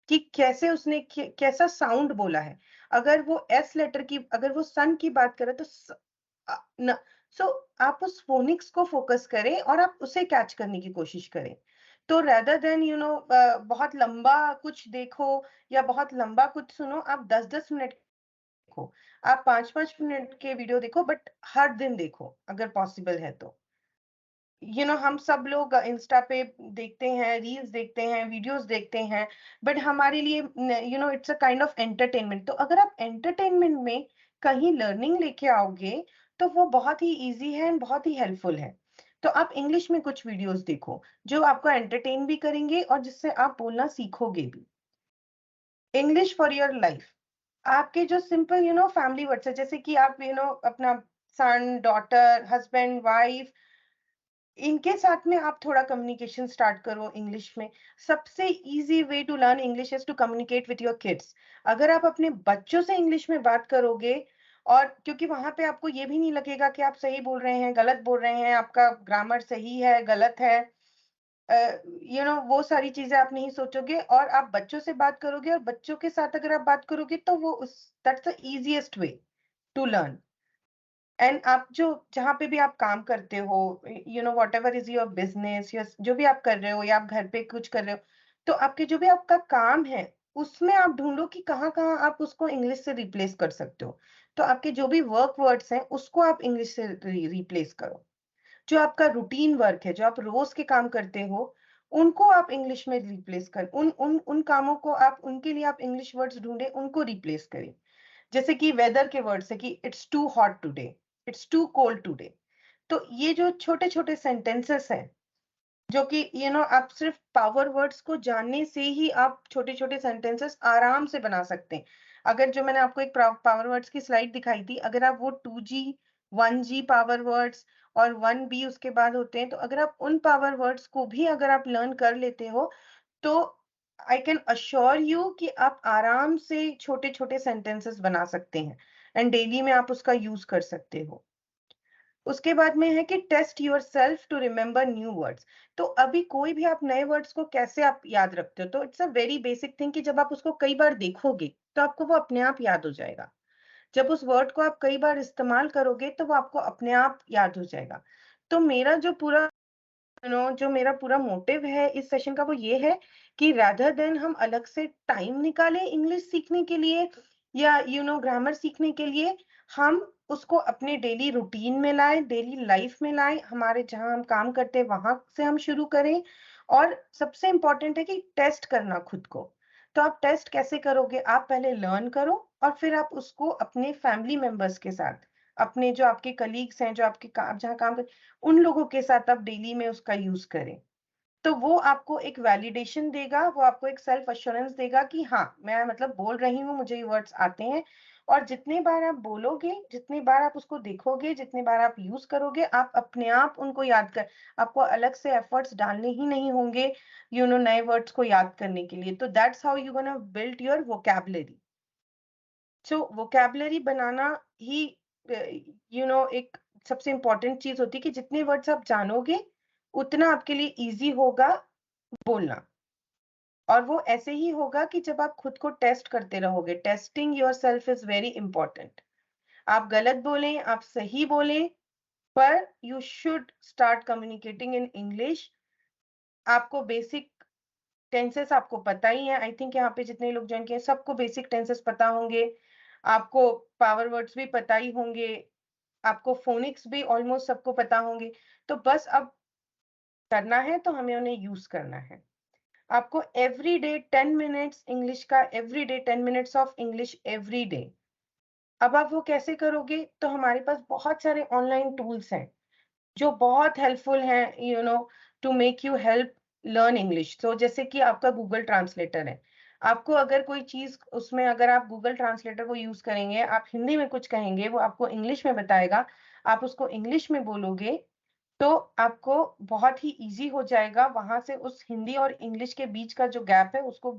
कि कैसे उसने कैसा साउंड बोला है। अगर वो एस लेटर की, अगर वो सन की बात करे तो न, सो आप उस फोनिक्स को फोकस करें और आप उसे कैच करने की कोशिश करें। तो रेदर देन बहुत लंबा कुछ देखो या बहुत लंबा कुछ सुनो, आप 10-10 मिनट देखो, आप 5-5 मिनट के वीडियो देखो, बट हर दिन देखो अगर पॉसिबल है तो। हम सब लोग इंस्टा पे देखते हैं, रील्स देखते हैं, वीडियोस देखते हैं, बट हमारे लिए it's a kind of entertainment. तो अगर आप एंटरटेनमेंट में कहीं लर्निंग लेके आओगे, तो वो बहुत ही इजी है एंड बहुत ही हेल्पफुल है। तो आप इंग्लिश में कुछ वीडियोस देखो जो आपको एंटरटेन भी करेंगे और जिससे आप बोलना सीखोगे भी। इंग्लिश फॉर योर लाइफ, आपके जो सिंपल फैमिली वर्ड्स है, जैसे कि आप अपना सन, डॉटर, हस्बैंड, वाइफ, इनके साथ में आप थोड़ा कम्युनिकेशन स्टार्ट करो इंग्लिश में। सबसे easy way to learn English is to communicate with your kids. अगर आप अपने बच्चों से इंग्लिश में बात करोगे, और क्योंकि वहां पे आपको ये भी नहीं लगेगा कि आप सही बोल रहे हैं, गलत बोल रहे हैं, आपका ग्रामर सही है, गलत है, वो सारी चीजें आप नहीं सोचोगे, और आप बच्चों से बात करोगे, और बच्चों के साथ अगर आप बात करोगे तो वो उस that's the easiest way to learn. And आप जो जहाँ पे भी आप काम करते हो, whatever is your business, या जो भी आप कर रहे हो, या आप घर पे कुछ कर रहे हो, तो आपके जो भी आपका काम है, उसमें आप ढूंढो कि कहाँ कहाँ आप उसको इंग्लिश से रिप्लेस कर सकते हो। तो आपके जो भी वर्क वर्ड्स हैं, उसको आप इंग्लिश से रिप्लेस करो। जो आपका रूटीन वर्क है, जो आप रोज के काम करते हो, उनको आप इंग्लिश में रिप्लेस कर, उन उन उन कामों को आप, उनके लिए आप इंग्लिश वर्ड्स ढूंढे, उनको रिप्लेस करें। जैसे कि वेदर के वर्ड्स है कि it's too hot today, it's too cold today. तो ये जो छोटे छोटे सेंटेंसेस हैं, जो कि आप सिर्फ पावर वर्ड्स को जानने से ही आप छोटे छोटे सेंटेंसेस आराम से बना सकते हैं। अगर जो मैंने आपको एक पावर वर्ड्स की स्लाइड दिखाई थी, अगर आप वो 2G 1G पावर वर्ड्स और 1B उसके बाद होते हैं, तो अगर आप उन पावर वर्ड्स को भी अगर आप लर्न कर लेते हो, तो आई कैन अश्योर यू कि आप आराम से छोटे छोटे सेंटेंसेस बना सकते हैं, एंड डेली में आप उसका यूज कर सकते हो। उसके बाद में है कि test yourself to remember new words. तो अभी कोई भी आप नए वर्ड्स को कैसे आप याद रखते हो, तो it's a very basic thing कि जब आप उसको कई बार देखोगे तो आपको वो अपने आप याद हो जाएगा। जब उस वर्ड को आप कई बार इस्तेमाल करोगे तो वो आपको अपने आप याद हो जाएगा। तो मेरा जो पूरा जो मेरा पूरा मोटिव है इस सेशन का वो ये है कि रादर देन हम अलग से टाइम निकालें इंग्लिश सीखने के लिए या ग्रामर सीखने के लिए, हम उसको अपने डेली रूटीन में लाएं, डेली लाइफ में लाएं, हमारे जहां हम काम करते हैं वहां से हम शुरू करें। और सबसे इंपॉर्टेंट है कि टेस्ट करना खुद को। तो आप टेस्ट कैसे करोगे? आप पहले लर्न करो और फिर आप उसको अपने फैमिली मेंबर्स के साथ, अपने जो आपके कलीग्स हैं, जो आपके आप जहाँ काम कर, उन लोगों के साथ आप डेली में उसका यूज करें। तो वो आपको एक वैलिडेशन देगा, वो आपको एक सेल्फ एश्योरेंस देगा कि हाँ, मैं मतलब बोल रही हूँ, मुझे ये वर्ड्स आते हैं। और जितने बार आप बोलोगे, जितनी बार आप उसको देखोगे, जितनी बार आप यूज करोगे, आप अपने आप उनको याद कर, आपको अलग से एफर्ट्स डालने ही नहीं होंगे नए वर्ड्स को याद करने के लिए। तो that's how you gonna build your vocabulary. So vocabulary बनाना ही एक सबसे इंपॉर्टेंट चीज होती है कि जितने वर्ड्स आप जानोगे उतना आपके लिए इजी होगा बोलना। और वो ऐसे ही होगा कि जब आप खुद को टेस्ट करते रहोगे। Testing yourself is very important. आप गलत बोलें, आप सही बोलें, पर you should start communicating in English. आपको बेसिक टेंसेस आपको पता ही है। आई थिंक यहाँ पे जितने लोग ज्वाइन किए सबको बेसिक टेंसेस पता होंगे। आपको पावर वर्ड्स भी पता ही होंगे। आपको फोनिक्स भी ऑलमोस्ट सबको पता होंगे। तो बस अब करना है तो हमें उन्हें यूज करना है। आपको एवरी डे 10 मिनट्स इंग्लिश का, every day 10 minutes of English every day. अब आप वो कैसे करोगे? तो हमारे पास बहुत सारे ऑनलाइन टूल्स हैं जो बहुत हेल्पफुल हैं to make you help learn English. तो जैसे कि आपका गूगल ट्रांसलेटर है। आपको अगर कोई चीज उसमें, अगर आप गूगल ट्रांसलेटर को यूज करेंगे, आप हिंदी में कुछ कहेंगे, वो आपको इंग्लिश में बताएगा, आप उसको इंग्लिश में बोलोगे, तो आपको बहुत ही इजी हो जाएगा वहां से उस हिंदी और इंग्लिश के बीच का जो गैप है उसको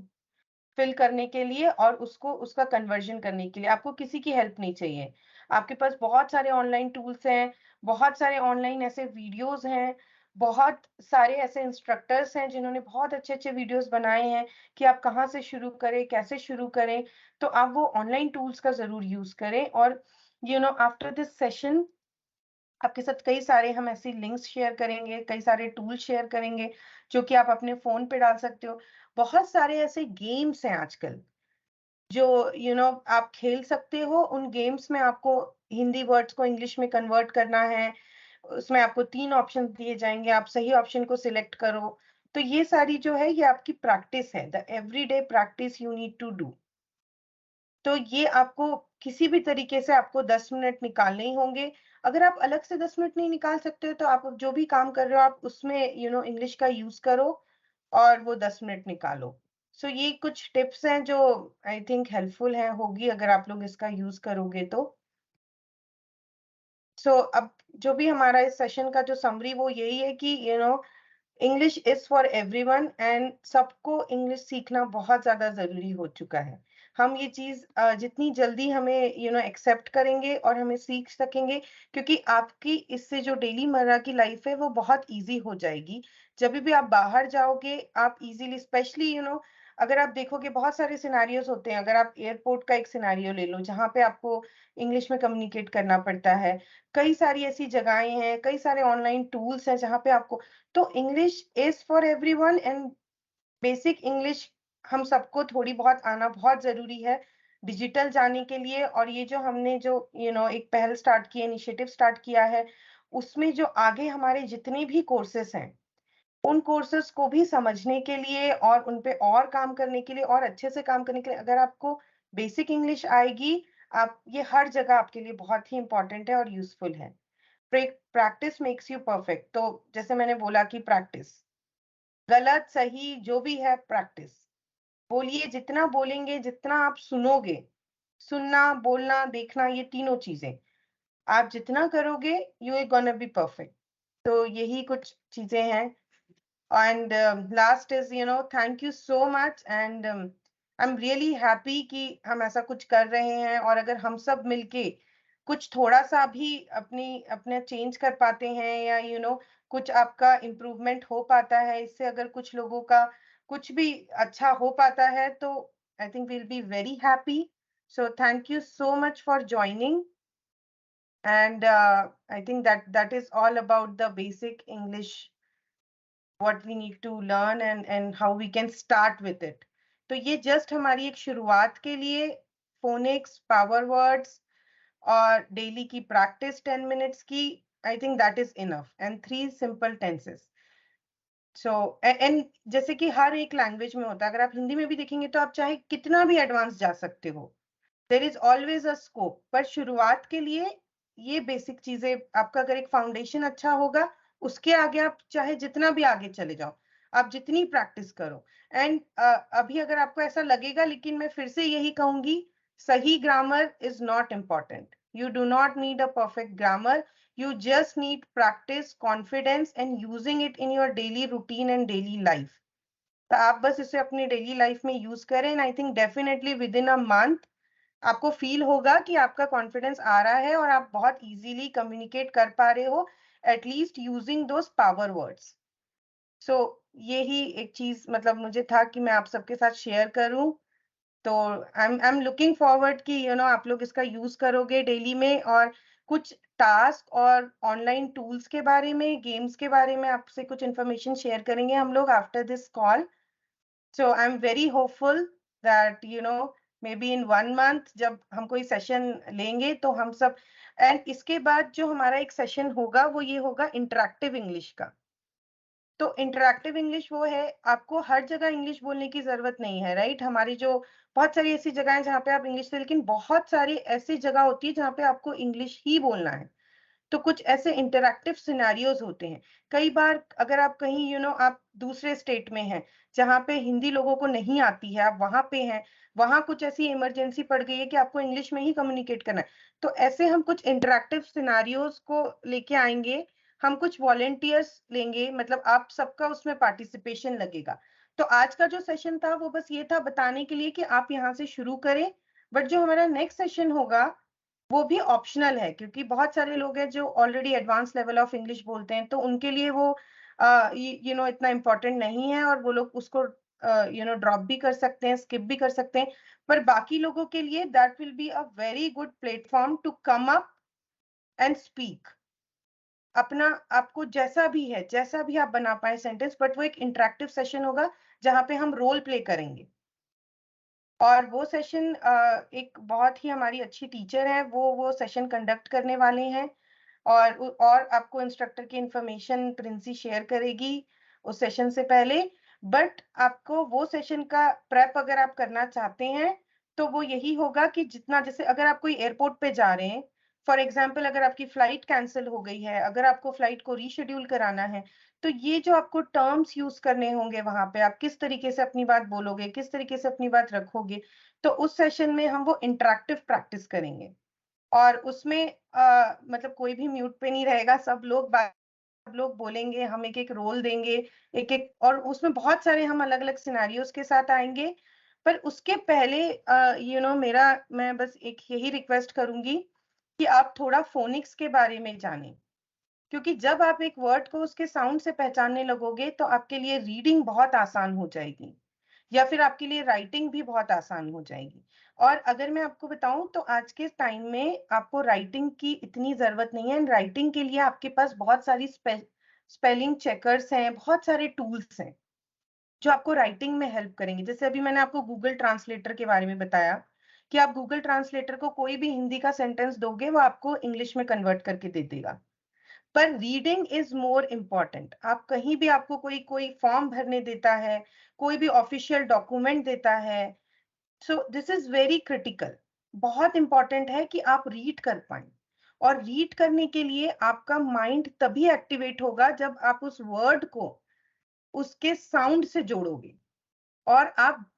फिल करने के लिए और उसको उसका कन्वर्जन करने के लिए आपको किसी की हेल्प नहीं चाहिए। आपके पास बहुत सारे ऑनलाइन टूल्स हैं, बहुत सारे ऑनलाइन ऐसे वीडियोस हैं, बहुत सारे ऐसे इंस्ट्रक्टर्स हैं जिन्होंने बहुत अच्छे-अच्छे वीडियोस बनाए हैं कि आप कहाँ से शुरू करें, कैसे शुरू करें। तो आप वो ऑनलाइन टूल्स का ज़रूर यूज़ करें। और आफ्टर दिस सेशन आपके साथ कई सारे हम ऐसी लिंक्स शेयर करेंगे, कई सारे टूल शेयर करेंगे, जो कि आप अपने फ़ोन पे डाल सकते हो। बहुत सारे ऐसे गेम्स हैं आजकल, जो आप खेल सकते हो। उन गेम्स में आपको हिंदी वर्ड्स को इंग्लिश में कन्वर्ट करना है। उसमें आपको 3 ऑप्शंस दिए जाएँगे, आप सही ऑप्शन को सिलेक्ट करो। तो ये सारी जो है, ये आपकी प्रैक्टिस है, the everyday practice you need to do. तो ये आपको किसी भी तरीके से आपको 10 मिनट निकालने ही होंगे। अगर आप अलग से 10 मिनट नहीं निकाल सकते हो, तो आप जो भी काम कर रहे हो, आप उसमें इंग्लिश का यूज़ करो और वो 10 मिनट निकालो। सो ये कुछ टिप्स हैं जो आई थिंक हेल्पफुल हैं, होगी अगर आप लोग इसका यूज़ करोगे तो। सो अब जो भी हमारा इस सेशन का जो समरी वो यही है कि English is for everyone and सबको इंग्लिश सीखना बहुत ज़्यादा ज़रूरी हो चुका है। हम ये चीज़ जितनी जल्दी हमें एक्सेप्ट करेंगे और हमें सीख सकेंगे, क्योंकि आपकी इससे जो डेली मर्रा की लाइफ है वो बहुत ईज़ी हो जाएगी। जभी भी आप बाहर जाओगे, आप ईज़िली, स्पेशली अगर आप देखोगे बहुत सारे सिनेरियोज़ होते हैं। अगर आप एयरपोर्ट का एक सिनेरियो ले लो, जहाँ पे आपको इंग्लिश में कम्युनिकेट करना पड़ता है। कई सारी ऐसी जगहें हैं, कई सारे ऑनलाइन टूल्स हैं जहाँ पे आपको, तो English is for everyone and basic English हम सबको थोड़ी बहुत आना बहुत ज़रूरी है डिजिटल जाने के लिए। और ये जो हमने जो एक पहल स्टार्ट की है, इनिशिएटिव स्टार्ट किया है, उसमें जो आगे हमारे जितने भी कोर्सेस हैं, उन कोर्सेस को भी समझने के लिए और उन पे और काम करने के लिए और अच्छे से काम करने के लिए, अगर आपको बेसिक इंग्लिश आएगी, आप ये हर जगह आपके लिए बहुत ही इम्पोर्टेंट है और यूज़फुल है। Practice makes you perfect. तो जैसे मैंने बोला कि प्रैक्टिस, गलत सही जो भी है, प्रैक्टिस। बोलिए, जितना बोलेंगे, जितना आप सुनोगे, सुनना, बोलना, देखना, ये तीनों चीजें आप जितना करोगे, you are gonna be perfect. तो यही कुछ चीजें हैं। And last is thank you so much and I am really happy कि हम ऐसा कुछ कर रहे हैं। और अगर हम सब मिलके कुछ थोड़ा सा भी अपने चेंज कर पाते हैं या कुछ आपका इम्प्रूवमेंट हो पाता है, इससे अगर कुछ लोगों का कुछ भी अच्छा हो पाता है, तो I think we'll be very happy. So thank you so much for joining, and I think that is all about the basic English, what we need to learn and how we can start with it. तो ये just हमारी एक शुरुआत के लिए phoenix, power words और daily की practice 10 minutes की, I think that is enough, and 3 simple tenses. So and जैसे कि हर एक लैंग्वेज में होता है, अगर आप हिंदी में भी देखेंगे तो आप चाहे कितना भी एडवांस जा सकते हो, there is always a scope, पर शुरुआत के लिए ये बेसिक चीजें, आपका अगर एक फाउंडेशन अच्छा होगा, उसके आगे आप चाहे जितना भी आगे चले जाओ, आप जितनी प्रैक्टिस करो। एंड अभी अगर आपको ऐसा लगेगा, लेकिन मैं फिर से यही कहूंगी, सही grammar is not important, you do not need a perfect grammar, you just need practice, confidence and using it in your daily routine and daily life. तो आप बस इसे अपनी डेली लाइफ में यूज करें, and I think definitely with in a month आपको feel होगा कि आपका कॉन्फिडेंस आ रहा है और आप बहुत इजीली कम्युनिकेट कर पा रहे हो, at least using those power words. सो यही एक चीज मतलब मुझे था कि मैं आप सबके साथ शेयर करूं। तो आई एम लुकिंग फॉरवर्ड कि आप लोग इसका यूज करोगे डेली में, और कुछ टास्क और ऑनलाइन टूल्स के बारे में, गेम्स के बारे में आपसे कुछ इन्फॉर्मेशन शेयर करेंगे हम लोग after this call. So I'm very hopeful that maybe in 1 month जब हम कोई सेशन लेंगे तो हम सब, एंड इसके बाद जो हमारा एक सेशन होगा वो ये होगा इंटरैक्टिव इंग्लिश का। तो इंटरैक्टिव इंग्लिश वो है, आपको हर जगह इंग्लिश बोलने की जरूरत नहीं है, राइट? हमारी जो बहुत सारी ऐसी जगह है जहाँ पे आप इंग्लिश से, लेकिन बहुत सारी ऐसी जगह होती है जहाँ पे आपको इंग्लिश ही बोलना है। तो कुछ ऐसे इंटरैक्टिव सिनेरियोज होते हैं। कई बार अगर आप कहीं आप दूसरे स्टेट में हैं जहाँ पे हिंदी लोगों को नहीं आती है, आप वहां पे हैं, वहां कुछ ऐसी इमरजेंसी पड़ गई है कि आपको इंग्लिश में ही कम्युनिकेट करना है, तो ऐसे हम कुछ इंटरैक्टिव सिनेरियोज को लेके आएंगे, हम कुछ वॉलेंटियर्स लेंगे, मतलब आप सबका उसमें पार्टिसिपेशन लगेगा। तो आज का जो सेशन था वो बस ये था बताने के लिए कि आप यहाँ से शुरू करें, बट जो हमारा नेक्स्ट सेशन होगा वो भी ऑप्शनल है, क्योंकि बहुत सारे लोग हैं जो already advance level of English बोलते हैं, तो उनके लिए वो इतना इम्पोर्टेंट नहीं है, और वो लोग उसको ड्रॉप भी कर सकते हैं, स्किप भी कर सकते हैं। पर बाकी लोगों के लिए that will be a very good platform to come up and speak अपना, आपको जैसा भी है, जैसा भी आप बना पाए सेंटेंस, बट वो एक इंटरेक्टिव सेशन होगा जहां पे हम रोल प्ले करेंगे। और वो सेशन एक बहुत ही हमारी अच्छी टीचर है, वो सेशन कंडक्ट करने वाले हैं, और आपको इंस्ट्रक्टर की इंफॉर्मेशन प्रिंसी शेयर करेगी उस सेशन से पहले। बट आपको वो सेशन का प्रेप अगर आप करना चाहते हैं तो वो यही होगा कि जितना, जैसे अगर आप कोई एयरपोर्ट पे जा रहे हैं, फॉर एग्जाम्पल अगर आपकी फ्लाइट कैंसिल हो गई है, अगर आपको फ्लाइट को रीशेड्यूल कराना है, तो ये जो आपको टर्म्स यूज करने होंगे वहां पे, आप किस तरीके से अपनी बात बोलोगे, किस तरीके से अपनी बात रखोगे, तो उस सेशन में हम वो इंटरेक्टिव प्रैक्टिस करेंगे। और उसमें मतलब कोई भी म्यूट पे नहीं रहेगा, सब लोग बोलेंगे, हम एक एक रोल देंगे, एक एक, और उसमें बहुत सारे हम अलग अलग सिनेरियोज के साथ आएंगे। पर उसके पहले मेरा, मैं बस एक यही रिक्वेस्ट करूंगी कि आप थोड़ा फोनिक्स के बारे में जानें, क्योंकि जब आप एक वर्ड को उसके साउंड से पहचानने लगोगे तो आपके लिए रीडिंग बहुत आसान हो जाएगी, या फिर आपके लिए राइटिंग भी बहुत आसान हो जाएगी। और अगर मैं आपको बताऊं तो आज के टाइम में आपको राइटिंग की इतनी जरूरत नहीं है, एंड राइटिंग के लिए आपके पास बहुत सारी स्पेलिंग चेकर्स हैं, बहुत सारे टूल्स हैं जो आपको राइटिंग में हेल्प करेंगे। जैसे अभी मैंने आपको गूगल ट्रांसलेटर के बारे में बताया कि आप गूगल ट्रांसलेटर को कोई भी हिंदी का सेंटेंस दोगे, वो आपको इंग्लिश में कन्वर्ट करके दे देगा। पर रीडिंग इज मोर इम्पॉर्टेंट। आप कहीं भी, आपको कोई कोई फॉर्म भरने देता है, कोई भी ऑफिशियल डॉक्यूमेंट देता है, so this is very critical. बहुत इंपॉर्टेंट है कि आप रीड कर पाए, और रीड करने के लिए आपका माइंड तभी एक्टिवेट होगा जब आप उस वर्ड को उसके साउंड से जोड़ोगे, और आप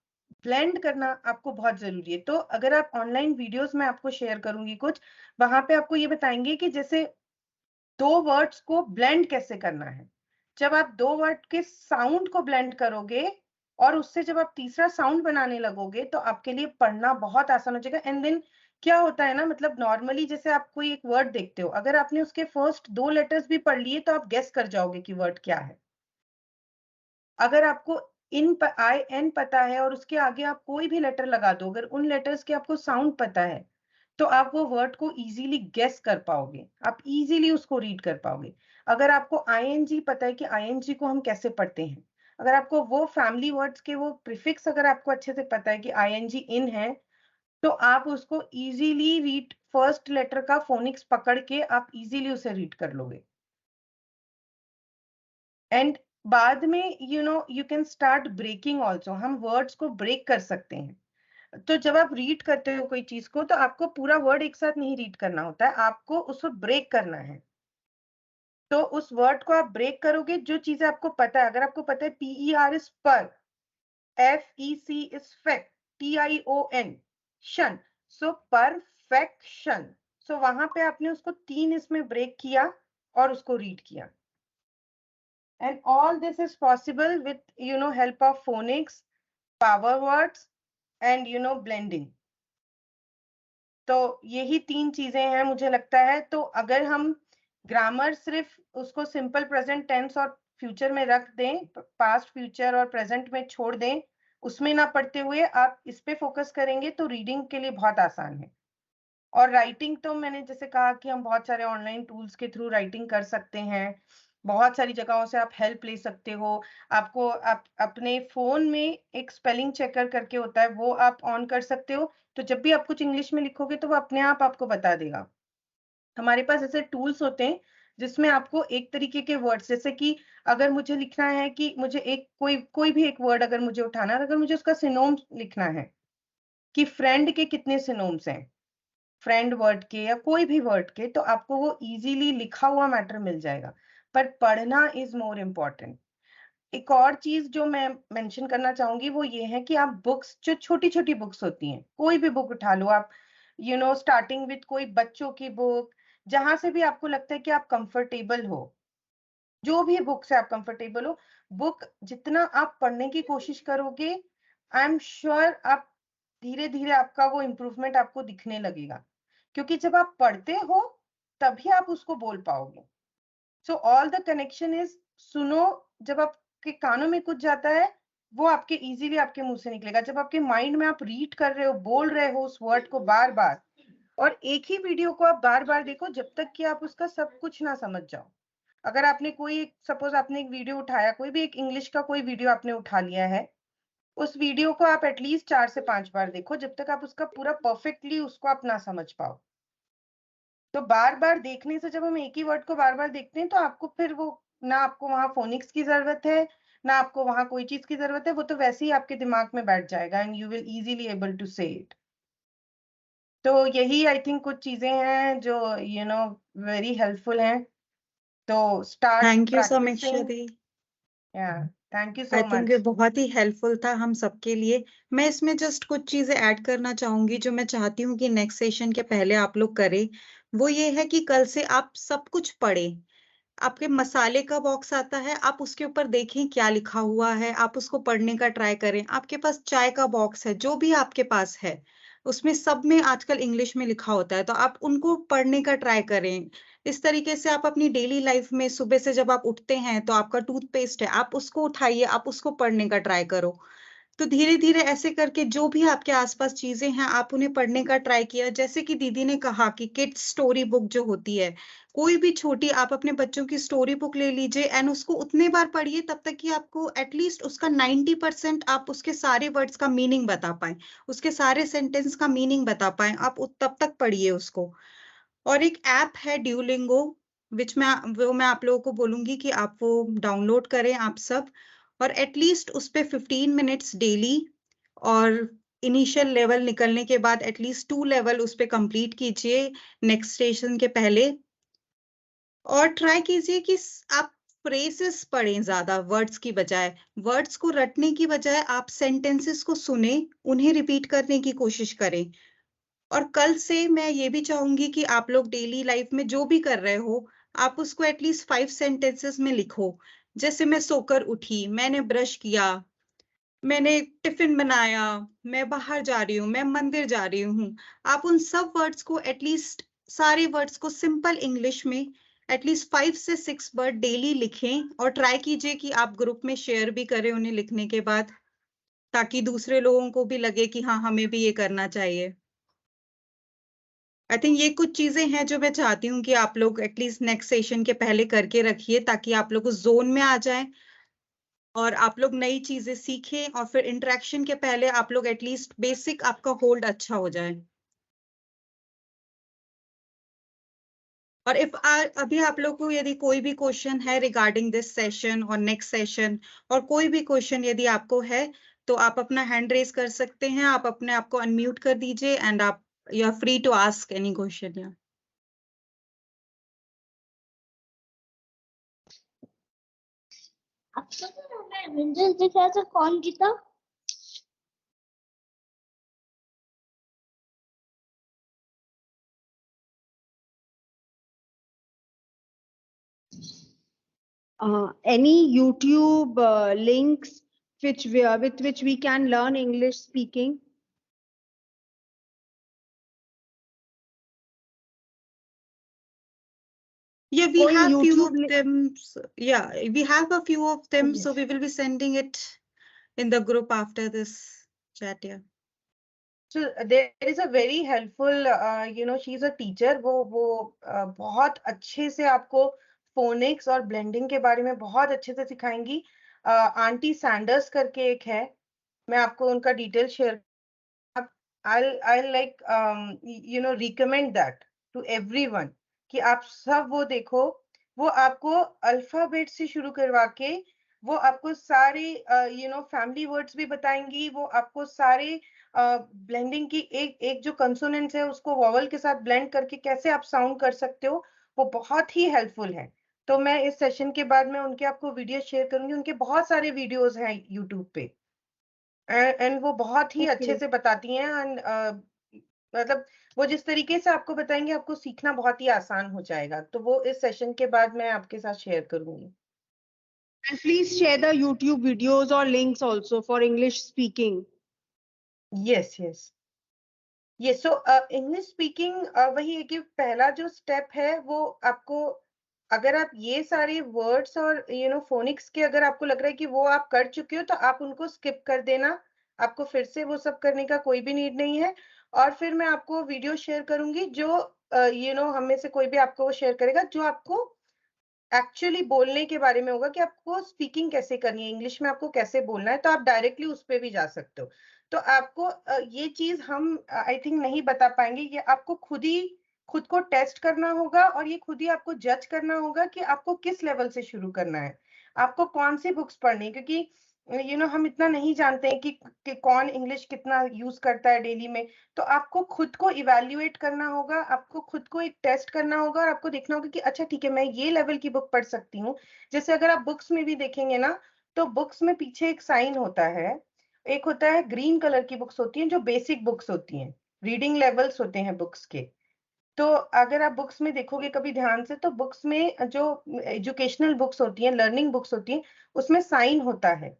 ब्लेंड करना आपको बहुत जरूरी है। तो अगर आप ऑनलाइन वीडियोस में आपको शेयर करूंगी कुछ, वहां पे आपको ये बताएंगे कि जैसे दो वर्ड्स को ब्लेंड कैसे करना है। जब आप दो वर्ड के साउंड को ब्लेंड करोगे और उससे जब आप तीसरा साउंड बनाने लगोगे तो आपके लिए पढ़ना बहुत आसान हो जाएगा। एंड देन क्या होता है ना, मतलब नॉर्मली जैसे आप कोई एक वर्ड देखते हो, अगर आपने उसके फर्स्ट 2 लेटर्स भी पढ़ लिए तो आप गेस कर जाओगे कि वर्ड क्या है। अगर आपको आई एन पता है और उसके आगे आप कोई भी लेटर लगा दो, अगर उन लेटर्स के आपको साउंड पता है, तो आप वो वर्ड को इजीली गेस कर पाओगे, आप इजीली उसको रीड कर पाओगे। अगर आपको आईएनजी पता है कि आईएनजी को हम कैसे पढ़ते हैं, अगर आपको वो फैमिली वर्ड्स के वो प्रीफिक्स अगर आपको अच्छे से पता है कि आईएनजी इन है, तो आप उसको इजीली रीड, फर्स्ट लेटर का फोनिक्स पकड़ के आप इजीली उसे रीड कर लोगे। एंड बाद में you can start breaking also, हम वर्ड्स को ब्रेक कर सकते हैं। तो जब आप रीड करते हो कोई चीज को, तो आपको पूरा वर्ड एक साथ नहीं रीड करना होता है, आपको उसको ब्रेक करना है। तो उस वर्ड को आप ब्रेक करोगे, जो चीजें आपको पता है, अगर आपको पता है PER इज पर, FEC इज फेक, TION शन, सो परफेक्शन। सो वहां पे आपने उसको 3 इसमें ब्रेक किया और उसको रीड किया। And all this is possible with, help of phonics, power words, and, blending. तो यही 3 चीजें हैं मुझे लगता है। तो अगर हम ग्रामर सिर्फ उसको सिंपल प्रेजेंट टेंस और फ्यूचर में रख दें, पास्ट फ्यूचर और प्रेजेंट में छोड़ दें, उसमें ना पढ़ते हुए आप इस पे फोकस करेंगे, तो रीडिंग के लिए बहुत आसान है। और राइटिंग तो मैंने जैसे कहा कि हम बहुत सारे ऑनलाइन टूल्स के थ्रू राइटिंग कर सकते हैं, बहुत सारी जगहों से आप हेल्प ले सकते हो। आपको आप अपने फोन में एक स्पेलिंग चेकर करके होता है, वो आप ऑन कर सकते हो, तो जब भी आप कुछ इंग्लिश में लिखोगे तो वो अपने आप आपको बता देगा। हमारे पास ऐसे टूल्स होते हैं जिसमें आपको एक तरीके के वर्ड्स, जैसे कि अगर मुझे लिखना है कि मुझे एक कोई भी एक वर्ड अगर मुझे उठाना है, अगर मुझे उसका सिनोम लिखना है कि फ्रेंड के कितने सिनोम्स हैं, फ्रेंड वर्ड के या कोई भी वर्ड के, तो आपको वो इजीली लिखा हुआ मैटर मिल जाएगा। पर पढ़ना इज मोर इम्पोर्टेंट। एक और चीज जो मैं मेंशन करना चाहूंगी वो ये है कि आप बुक्स, जो छोटी छोटी बुक्स होती हैं, कोई भी बुक उठा लो आप, स्टार्टिंग विद कोई बच्चों की बुक, जहां से भी आपको लगता है कि आप कंफर्टेबल हो, जो भी बुक से आप कंफर्टेबल हो, बुक जितना आप पढ़ने की कोशिश करोगे, आई एम श्योर आप धीरे धीरे आपका वो इम्प्रूवमेंट आपको दिखने लगेगा, क्योंकि जब आप पढ़ते हो तभी आप उसको बोल पाओगे। So all the connection is, सुनो, जब आपके कानों में कुछ जाता है, वो आपके इजीली आपके मुंह से निकलेगा। जब आपके माइंड में आप रीड कर रहे हो, बोल रहे हो उस वर्ड को बार बार, और एक ही वीडियो को आप बार बार देखो जब तक कि आप उसका सब कुछ ना समझ जाओ। अगर आपने कोई, सपोज आपने एक वीडियो उठाया, कोई भी एक इंग्लिश का कोई वीडियो आपने उठा लिया है, उस वीडियो को आप एटलीस्ट 4 से 5 बार देखो, जब तक आप उसका पूरा परफेक्टली उसको आप ना समझ पाओ। तो बार बार देखने से, जब हम एक ही वर्ड को बार बार देखते हैं, तो आपको फिर वो, ना आपको वहां फोनिक्स की जरूरत है, ना आपको वहां कोई चीज की जरूरत है, वो तो वैसे ही आपके दिमाग में बैठ जाएगा and you will easily able to say it. तो यही आई थिंक कुछ चीजें हैं जो वेरी हेल्पफुल हैं। तो स्टार्ट थैंक यू समीक्षा प्रैक्टिसिंग। दी। या, thank you I so think ये मच। बहुत ही हेल्पफुल था हम सबके लिए। मैं इसमें जस्ट कुछ चीजें ऐड करना चाहूंगी जो मैं चाहती हूँ कि नेक्स्ट सेशन के पहले आप लोग करें। वो ये है कि कल से आप सब कुछ पढ़ें। आपके मसाले का बॉक्स आता है, आप उसके ऊपर देखें क्या लिखा हुआ है, आप उसको पढ़ने का ट्राई करें। आपके पास चाय का बॉक्स है, जो भी आपके पास है, उसमें सब में आजकल इंग्लिश में लिखा होता है, तो आप उनको पढ़ने का ट्राई करें। इस तरीके से आप अपनी डेली लाइफ में सुबह से जब आप उठते हैं तो आपका टूथपेस्ट है, आप उसको उठाइए, आप उसको पढ़ने का ट्राई करो। तो धीरे धीरे ऐसे करके जो भी आपके आसपास चीजें हैं आप उन्हें पढ़ने का ट्राई किया। जैसे कि दीदी ने कहा कि किड्स स्टोरी बुक जो होती है, कोई भी छोटी, आप अपने बच्चों की स्टोरी बुक ले लीजिए एंड उसको उतने बार पढ़िए तब तक कि आपको एटलीस्ट उसका 90% आप उसके सारे वर्ड्स का मीनिंग बता पाए, उसके सारे सेंटेंस का मीनिंग बता पाए। आप तब तक पढ़िए उसको। और एक ऐप है ड्यूलिंगो, वो मैं आप लोगों को बोलूंगी कि आप वो डाउनलोड करें आप सब, और एटलीस्ट उस पे 15 मिनट्स डेली, और इनिशियल लेवल निकलने के बाद एटलीस्ट 2 लेवल उस पे कंप्लीट कीजिए नेक्स्ट स्टेशन के पहले। और ट्राई कीजिए कि आप फ्रेजेस पढ़ें ज्यादा वर्ड्स की बजाय। वर्ड्स को रटने की बजाय आप सेंटेंसेस को सुने, उन्हें रिपीट करने की कोशिश करें। और कल से मैं ये भी चाहूंगी कि आप लोग डेली लाइफ में जो भी कर रहे हो, आप उसको एटलीस्ट 5 सेंटेंसेस में लिखो। जैसे मैं सोकर उठी, मैंने ब्रश किया, मैंने टिफिन बनाया, मैं बाहर जा रही हूँ, मैं मंदिर जा रही हूँ। आप उन सब वर्ड्स को एटलीस्ट सारे वर्ड्स को सिंपल इंग्लिश में एटलीस्ट 5 से 6 वर्ड डेली लिखें और ट्राई कीजिए कि आप ग्रुप में शेयर भी करें उन्हें लिखने के बाद, ताकि दूसरे लोगों को भी लगे कि हाँ, हमें भी ये करना चाहिए। आई थिंक ये कुछ चीजें हैं जो मैं चाहती हूँ कि आप लोग एटलीस्ट नेक्स्ट सेशन के पहले करके रखिए, ताकि आप लोग उस जोन में आ जाएं और आप लोग नई चीजें सीखें, और फिर इंटरेक्शन के पहले आप लोग एटलीस्ट बेसिक आपका होल्ड अच्छा हो जाए। और इफ अभी आप लोग को यदि कोई भी क्वेश्चन है रिगार्डिंग दिस सेशन और नेक्स्ट सेशन, और कोई भी क्वेश्चन यदि आपको है, तो आप अपना हैंड रेज कर सकते हैं, आप अपने आप को अनम्यूट कर दीजिए एंड आप you are free to ask any question. या आपको तो हमें एवेंजर्स दिख रहा था, कौन जीता? Any YouTube links with which we can learn English speaking? Yeah, we कोई have few YouTube of them. Yeah, we have a few of them, so we will be sending it in the group after this chat. Yeah. So there is a very helpful, she's a teacher. वो बहुत अच्छे से आपको phoenix और blending के बारे में बहुत अच्छे से सिखाएंगी। आंटी सैंडर्स करके एक है, मैं आपको उनका detail share, I'll like recommend that to everyone कि आप सब वो देखो। वो आपको अल्फाबेट से शुरू करवा के वो आपको सारे फैमिली वर्ड्स भी बताएंगी। वो आपको सारे ब्लेंडिंग की एक एक जो कंसोनेंट्स है उसको वॉवल के साथ ब्लेंड करके कैसे आप साउंड कर सकते हो, वो बहुत ही हेल्पफुल है। तो मैं इस सेशन के बाद में उनके आपको वीडियो शेयर करूंगी। उनके बहुत सारे वीडियोस हैं यूट्यूब पे एंड वो बहुत ही अच्छे से बताती हैं। एंड मतलब वो जिस तरीके से आपको बताएंगे आपको सीखना बहुत ही आसान हो जाएगा। तो वो इस सेशन के बाद मैं आपके साथ शेयर करूंगी। And please share the YouTube videos or links also for English speaking. Yes yes ये सो इंग्लिश स्पीकिंग वही है कि पहला जो स्टेप है वो आपको, अगर आप ये सारे वर्ड्स और फोनिक्स के अगर आपको लग रहा है कि वो आप कर चुके हो तो आप उनको स्किप कर देना। आपको फिर से वो सब करने का कोई भी नीड नहीं है। और फिर मैं आपको वीडियो शेयर करूंगी जो हम में से कोई भी आपको वो शेयर करेगा जो आपको एक्चुअली बोलने के बारे में होगा कि आपको स्पीकिंग कैसे करनी है, इंग्लिश में आपको कैसे बोलना है। तो आप डायरेक्टली उस पे भी जा सकते हो। तो आपको ये चीज हम आई थिंक नहीं बता पाएंगे। ये आपको खुद को टेस्ट करना होगा और ये खुद ही आपको जज करना होगा कि आपको किस लेवल से शुरू करना है, आपको कौन सी बुक्स पढ़नी है। क्योंकि हम इतना नहीं जानते हैं कि कौन इंग्लिश कितना यूज करता है डेली में। तो आपको खुद को इवैल्यूएट करना होगा, आपको खुद को एक टेस्ट करना होगा और आपको देखना होगा कि अच्छा ठीक है मैं ये लेवल की बुक पढ़ सकती हूँ। जैसे अगर आप बुक्स में भी देखेंगे ना, तो बुक्स में पीछे एक साइन होता है। एक होता है ग्रीन कलर की बुक्स होती हैं जो बेसिक बुक्स होती हैं, रीडिंग लेवल्स होते हैं बुक्स के। तो अगर आप बुक्स में देखोगे कभी ध्यान से तो बुक्स में जो एजुकेशनल बुक्स होती हैं, लर्निंग बुक्स होती हैं, उसमें साइन होता है।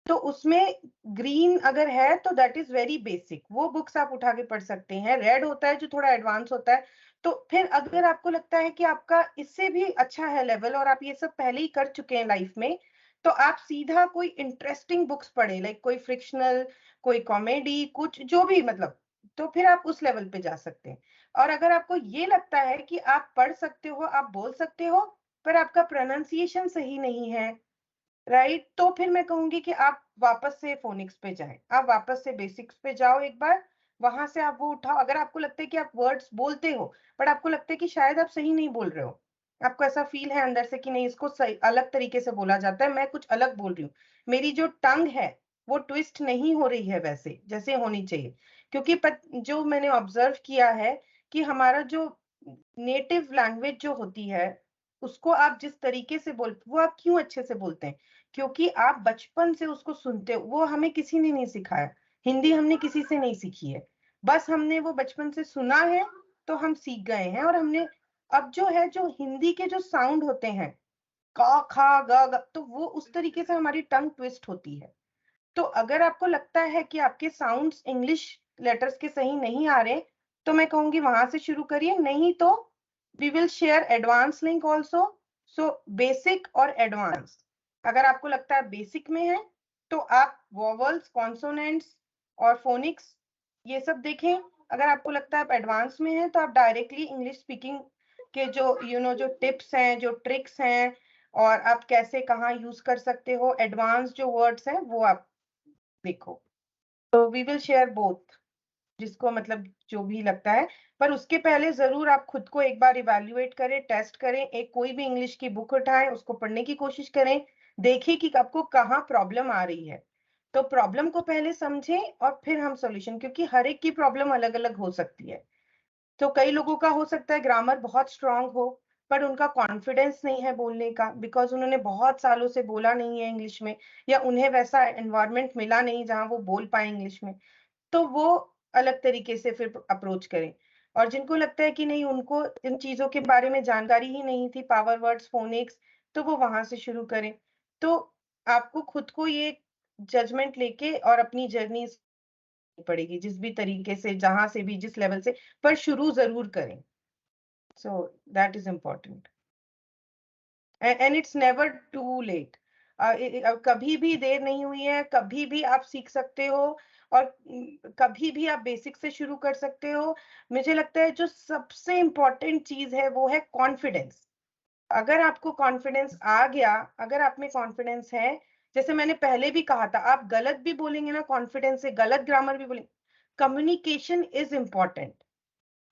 तो उसमें ग्रीन अगर है तो दैट इज वेरी बेसिक, वो बुक्स आप उठा के पढ़ सकते हैं। रेड होता है जो थोड़ा एडवांस होता है। तो फिर अगर आपको लगता है कि आपका इससे भी अच्छा है लेवल और आप ये सब पहले ही कर चुके हैं लाइफ में, तो आप सीधा कोई इंटरेस्टिंग बुक्स पढ़े, लाइक कोई फ्रिक्शनल, कोई कॉमेडी, कुछ जो भी, मतलब तो फिर आप उस लेवल पे जा सकते हैं। और अगर आपको ये लगता है कि आप पढ़ सकते हो, आप बोल सकते हो, पर आपका प्रोनाउंसिएशन सही नहीं है, राइट, तो फिर मैं कहूंगी कि आप वापस से फोनिक्स पे जाएं, आप वापस से बेसिक्स पे जाओ एक बार। वहां से आप वो उठाओ। अगर आपको लगता है कि आप वर्ड्स बोलते हो बट आपको लगता है कि शायद आप सही नहीं बोल रहे हो, आपको ऐसा फील है अंदर से कि नहीं इसको सही अलग तरीके से बोला जाता है, मैं कुछ अलग बोल रही हूँ, मेरी जो टंग है वो ट्विस्ट नहीं हो रही है वैसे जैसे होनी चाहिए। क्योंकि जो मैंने ऑब्जर्व किया है कि हमारा जो नेटिव लैंग्वेज जो होती है उसको आप जिस तरीके से बोलते वो आप क्यों अच्छे से बोलते हैं, क्योंकि आप बचपन से उसको सुनते हो। वो हमें किसी ने नहीं सिखाया, हिंदी हमने किसी से नहीं सीखी है, बस हमने वो बचपन से सुना है तो हम सीख गए हैं। और हमने अब जो है जो हिंदी के जो साउंड होते हैं का खा गा गा, तो वो उस तरीके से हमारी टंग ट्विस्ट होती है। तो अगर आपको लगता है कि आपके साउंड्स इंग्लिश लेटर्स के सही नहीं आ रहे, तो मैं कहूंगी वहां से शुरू करिए, नहीं तो we will share advance link also. So basic और एडवांस, अगर आपको लगता है बेसिक में है तो आप वॉवल्स, कॉन्सोनेंट्स और फोनिक्स ये सब देखें। अगर आपको लगता है आप एडवांस में है तो आप डायरेक्टली इंग्लिश स्पीकिंग के जो जो टिप्स हैं, जो ट्रिक्स हैं, और आप कैसे कहाँ यूज कर सकते हो एडवांस जो वर्ड्स हैं वो आप देखो। तो वी विल शेयर बोथ, जिसको मतलब जो भी लगता है। पर उसके पहले जरूर आप खुद को एक बार इवैल्यूएट करें, टेस्ट करें, एक कोई भी इंग्लिश की बुक उठाएं, उसको पढ़ने की कोशिश करें, देखिए कि आपको कहाँ प्रॉब्लम आ रही है। तो प्रॉब्लम को पहले समझें और फिर हम सॉल्यूशन, क्योंकि हर एक की प्रॉब्लम अलग अलग हो सकती है। तो कई लोगों का हो सकता है ग्रामर बहुत स्ट्रांग हो, पर उनका कॉन्फिडेंस नहीं है बोलने का, बिकॉज उन्होंने बहुत सालों से बोला नहीं है इंग्लिश में, या उन्हें वैसा एनवायरनमेंट मिला नहीं जहां वो बोल पाए इंग्लिश में। तो वो अलग तरीके से फिर अप्रोच करें। और जिनको लगता है कि नहीं, उनको इन चीजों के बारे में जानकारी ही नहीं थी, पावर वर्ड्स, फोनिक्स, तो वो वहां से शुरू करें। तो आपको खुद को ये जजमेंट लेके और अपनी जर्नी पड़ेगी, जिस भी तरीके से, जहां से भी, जिस लेवल से, पर शुरू जरूर करें। So that is important, and it's never too late. कभी भी देर नहीं हुई है, कभी भी आप सीख सकते हो, और कभी भी आप बेसिक से शुरू कर सकते हो। मुझे लगता है जो सबसे इम्पोर्टेंट चीज है वो है कॉन्फिडेंस। अगर आपको कॉन्फिडेंस आ गया, अगर आप में कॉन्फिडेंस है, जैसे मैंने पहले भी कहा था, आप गलत भी बोलेंगे ना कॉन्फिडेंस से, गलत ग्रामर भी बोलेंगे, कम्युनिकेशन इज इम्पोर्टेंट।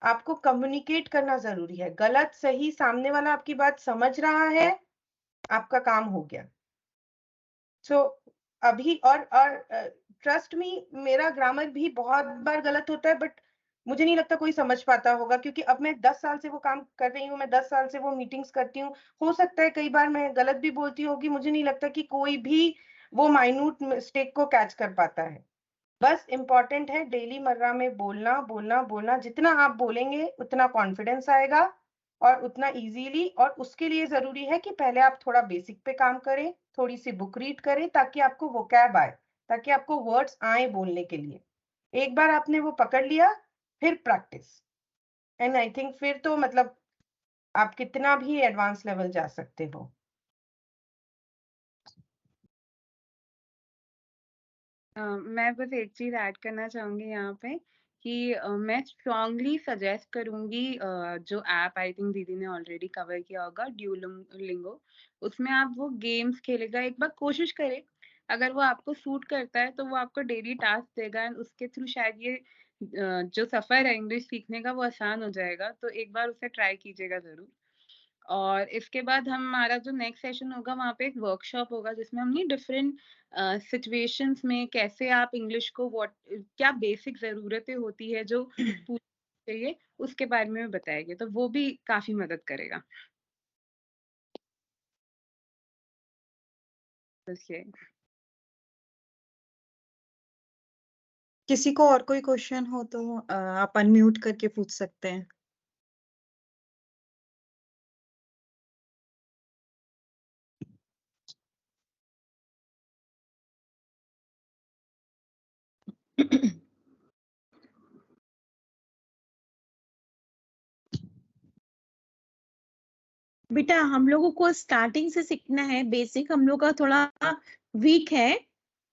आपको कम्युनिकेट करना जरूरी है, गलत सही, सामने वाला आपकी बात समझ रहा है, आपका काम हो गया। सो अभी और ट्रस्ट मी, मेरा ग्रामर भी बहुत बार गलत होता है, बट मुझे नहीं लगता कोई समझ पाता होगा, क्योंकि अब मैं 10 साल से वो काम कर रही हूँ, मैं 10 साल से वो मीटिंग्स करती हूँ। हो सकता है कई बार मैं गलत भी बोलती होगी, मुझे नहीं लगता कि कोई भी वो माइन्यूट मिस्टेक को कैच कर पाता है। बस इम्पॉर्टेंट है डेली मर्रा में बोलना बोलना बोलना, जितना आप बोलेंगे उतना कॉन्फिडेंस आएगा और उतना इजीली। और उसके लिए जरूरी है कि पहले आप थोड़ा बेसिक पे काम करें, थोड़ी सी बुक रीड करें, ताकि आपको वोकैब आए, ताकि आपको वर्ड्स आए बोलने के लिए। एक बार आपने वो पकड़ लिया, फिर प्रैक्टिस, एंड आई थिंक फिर तो मतलब आप कितना भी एडवांस लेवल जा सकते हो। मैं बस एक चीज ऐड करना चाहूंगी यहाँ पे कि मैं स्ट्रांगली सजेस्ट करूंगी जो ऐप आई थिंक दीदी ने ऑलरेडी कवर किया होगा, ड्यूलिंगो। उसमें आप वो गेम्स खेलेगा, एक बार कोशिश करें, अगर वो आपको सूट करता है तो वो आपको डेली टास्क देगा, एंड उसके थ्रू शायद ये जो सफर है इंग्लिश सीखने का वो आसान हो जाएगा। तो एक बार उसे ट्राई कीजिएगा जरूर। और इसके बाद हमारा जो नेक्स्ट सेशन होगा वहाँ पे एक वर्कशॉप होगा, जिसमें हमने डिफरेंट सिचुएशंस में कैसे आप इंग्लिश को क्या बेसिक जरूरतें होती है जो पूछनी चाहिए, उसके बारे में बताएंगे, तो वो भी काफी मदद करेगा। बस ये। किसी को और कोई क्वेश्चन हो तो आप अनम्यूट करके पूछ सकते हैं। बेटा हम लोगों को स्टार्टिंग से सीखना है, बेसिक हम लोग का थोड़ा वीक है,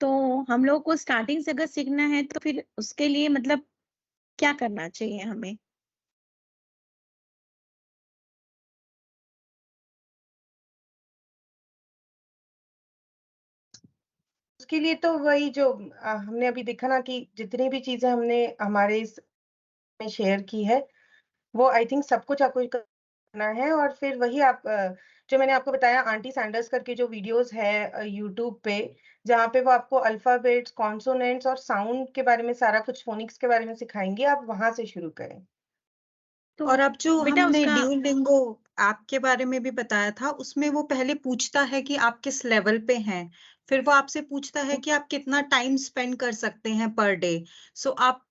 तो हम लोग को स्टार्टिंग से अगर सीखना है तो फिर उसके लिए मतलब क्या करना चाहिए हमें? उसके लिए तो वही जो हमने अभी देखा ना, कि जितनी भी चीजें हमने हमारे इस में शेयर की है, वो आई थिंक सब कुछ आपको करना है। और फिर वही आप जो मैंने आपको बताया, आंटी सैंडर्स करके जो वीडियोस है यूट्यूब पे, जहाँ पे वो आपको अल्फाबेट्स, कॉन्सोनेंट्स और साउंड के बारे में, सारा कुछ फोनिक्स के बारे में सिखाएंगे, आप वहां से शुरू करें। तो और अब जो बेटा हमने उसका ड्यूलिंगो ऐप के बारे में भी बताया था, उसमें वो पहले पूछता है कि आप किस लेवल पे हैं, फिर वो आपसे पूछता है कि आप कितना टाइम स्पेंड कर सकते हैं पर डे। सो आप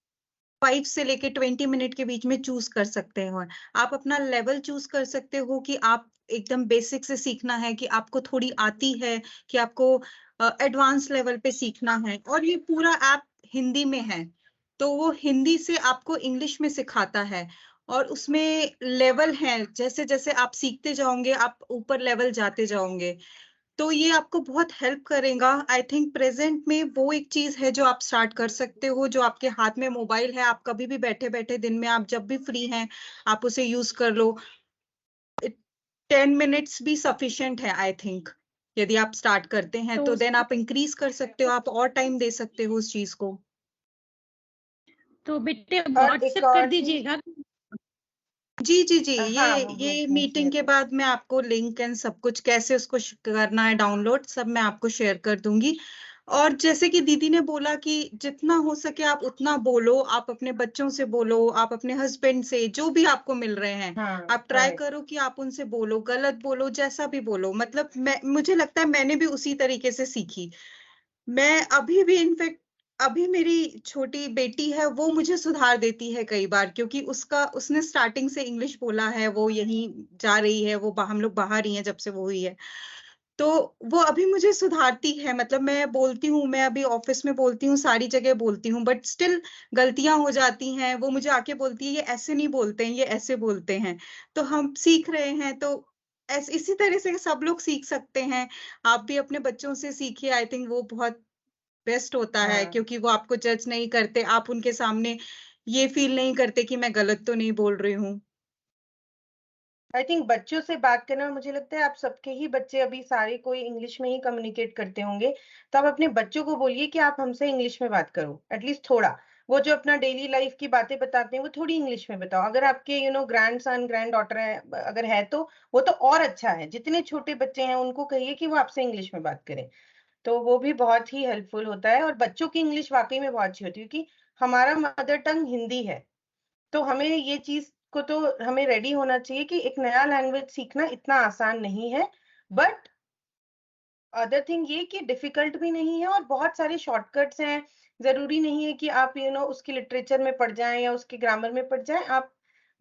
5 से लेके 20 मिनट के बीच में चूज कर सकते हो। आप अपना लेवल चूज कर सकते हो कि आप एकदम बेसिक से सीखना है, कि आपको थोड़ी आती है, कि आपको एडवांस लेवल पे सीखना है, और ये पूरा ऐप हिंदी में है, तो वो हिंदी से आपको इंग्लिश में सिखाता है, और उसमें लेवल हैं, जैसे जैसे आप सीखते जाओगे आप ऊपर लेवल जाते जाओगे, तो ये आपको बहुत हेल्प करेगा। आई थिंक प्रेजेंट में वो एक चीज है जो आप स्टार्ट कर सकते हो, जो आपके हाथ में मोबाइल है, आप कभी भी बैठे बैठे दिन में आप जब भी फ्री हैं आप उसे यूज कर लो। 10 मिनट्स भी सफिशिएंट है आई थिंक, यदि आप स्टार्ट करते हैं तो देन आप इंक्रीज कर सकते हो, आप और टाइम दे सकते हो उस चीज को। तो बेटे और एक व्हाट्सएप कर और चीज, दीजिएगा। जी जी जी, हाँ ये मीटिंग के बाद मैं आपको लिंक एंड सब कुछ कैसे उसको करना है डाउनलोड सब मैं आपको शेयर कर दूंगी। और जैसे कि दीदी ने बोला कि जितना हो सके आप उतना बोलो, आप अपने बच्चों से बोलो, आप अपने हस्बैंड से, जो भी आपको मिल रहे हैं हाँ आप ट्राई right. करो कि आप उनसे बोलो, गलत बोलो जैसा भी बोलो, मतलब मुझे लगता है मैंने भी उसी तरीके से सीखी। मैं अभी भी इनफेक्ट अभी मेरी छोटी बेटी है वो मुझे सुधार देती है कई बार, क्योंकि उसने स्टार्टिंग से इंग्लिश बोला है, वो यहीं जा रही है, हम लोग बाहर ही हैं जब से वो हुई है, तो वो अभी मुझे सुधारती है। मतलब मैं बोलती हूँ, मैं अभी ऑफिस में बोलती हूँ, सारी जगह बोलती हूँ, बट स्टिल गलतियां हो जाती हैं। वो मुझे आके बोलती है ये ऐसे नहीं बोलते हैं, ये ऐसे बोलते हैं। तो हम सीख रहे हैं, तो इसी तरह से सब लोग सीख सकते हैं। आप भी अपने बच्चों से सीखिए, आई थिंक वो बहुत बेस्ट होता है, हाँ क्योंकि वो आपको जज नहीं करते, आप उनके सामने ये फील नहीं करते कि मैं गलत तो नहीं बोल रही हूँ। आई थिंक बच्चों से बात करना, मुझे लगता है आप सबके ही बच्चे अभी सारे कोई इंग्लिश में ही कम्युनिकेट करते होंगे, तो आप अपने बच्चों को बोलिए कि आप हमसे इंग्लिश में बात करो, एटलीस्ट थोड़ा। वो जो अपना डेली लाइफ की बातें बताते हैं वो थोड़ी इंग्लिश में बताओ। अगर आपके ग्रैंड सन ग्रैंड डॉटर है, अगर है तो वो तो और अच्छा है। जितने छोटे बच्चे हैं उनको कहिए कि वो आपसे इंग्लिश में बात करें, तो वो भी बहुत ही हेल्पफुल होता है। और बच्चों की इंग्लिश वाकई में बहुत अच्छी होती है, क्योंकि हमारा मदर टंग हिंदी है, तो हमें ये चीज को तो हमें रेडी होना चाहिए कि एक नया लैंग्वेज सीखना इतना आसान नहीं है। बट अदर थिंग ये कि डिफिकल्ट भी नहीं है, और बहुत सारे शॉर्टकट्स हैं। जरूरी नहीं है कि आप उसके लिटरेचर में पढ़ जाएं या उसके ग्रामर में पढ़ जाएं। आप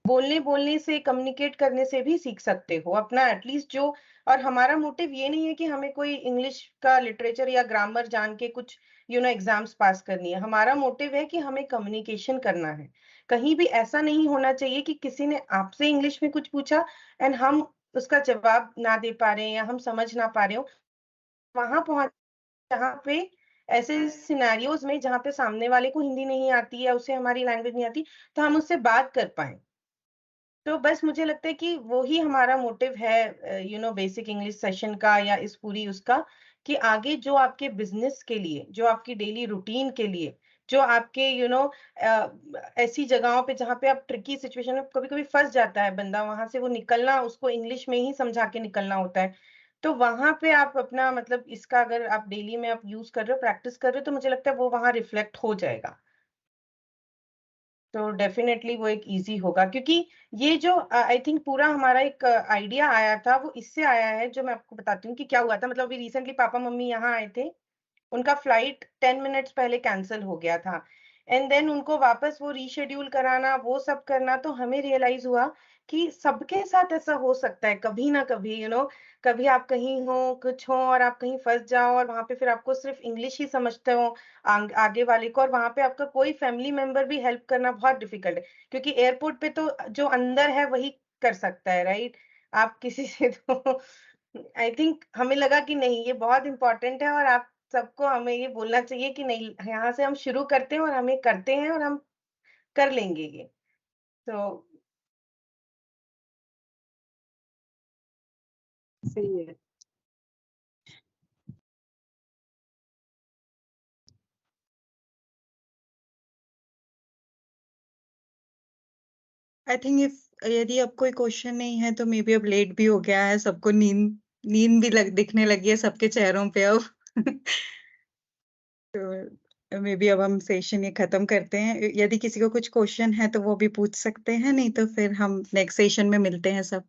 बोलने बोलने से, कम्युनिकेट करने से भी सीख सकते हो अपना एटलीस्ट जो। और हमारा मोटिव ये नहीं है कि हमें कोई इंग्लिश का लिटरेचर या ग्रामर जान के कुछ एग्जाम्स पास करनी है। हमारा मोटिव है कि हमें कम्युनिकेशन करना है। कहीं भी ऐसा नहीं होना चाहिए कि किसी ने आपसे इंग्लिश में कुछ पूछा एंड हम उसका जवाब ना दे पा रहे हैं या हम समझ ना पा रहे हो। वहां पहुंच जहाँ पे ऐसे सिनेरियोज में जहाँ पे सामने वाले को हिंदी नहीं आती है, उसे हमारी लैंग्वेज नहीं आती, तो हम उससे बात कर पाए। तो बस मुझे लगता है कि वो ही हमारा मोटिव है बेसिक इंग्लिश सेशन का या इस पूरी उसका, कि आगे जो आपके बिजनेस के लिए, जो आपकी डेली रूटीन के लिए, जो आपके ऐसी जगहों पे जहाँ पे आप ट्रिकी सिचुएशन में कभी कभी फंस जाता है बंदा, वहां से वो निकलना, उसको इंग्लिश में ही समझा के निकलना होता है। तो वहां पे आप अपना मतलब इसका अगर आप डेली में आप यूज कर रहे हो, प्रैक्टिस कर रहे हो, तो मुझे लगता है वो वहां रिफ्लेक्ट हो जाएगा। तो डेफिनेटली वो एक इजी होगा, क्योंकि ये जो आई थिंक पूरा हमारा एक आइडिया आया था वो इससे आया है। जो मैं आपको बताती हूँ कि क्या हुआ था। मतलब अभी रिसेंटली पापा मम्मी यहाँ आए थे, उनका फ्लाइट 10 मिनट्स पहले कैंसिल हो गया था, एंड देन उनको वापस वो रीशेड्यूल कराना, वो सब करना। तो हमें रियलाइज हुआ कि सबके साथ ऐसा हो सकता है कभी ना कभी। कभी आप कहीं हो, कुछ हो, और आप कहीं फंस जाओ, और वहां पे फिर आपको सिर्फ इंग्लिश ही समझते हो आगे वाले को, और वहां पे आपका कोई फैमिली मेंबर भी हेल्प करना बहुत डिफिकल्ट है, क्योंकि एयरपोर्ट पे तो जो अंदर है वही कर सकता है, राइट? आप किसी से तो आई थिंक हमें लगा कि नहीं, ये बहुत इंपॉर्टेंट है, और आप सबको हमें ये बोलना चाहिए कि नहीं, यहाँ से हम शुरू करते हैं और हमें करते हैं और हम कर लेंगे ये। तो सही है। आई थिंक इफ यदि अब कोई क्वेश्चन नहीं है तो मे बी अब लेट भी हो गया है, सबको नींद नींद भी दिखने लगी है सबके चेहरों पे अब। तो मे बी अब हम सेशन ये खत्म करते हैं। यदि किसी को कुछ क्वेश्चन है तो वो भी पूछ सकते हैं, नहीं तो फिर हम नेक्स्ट सेशन में मिलते हैं सब।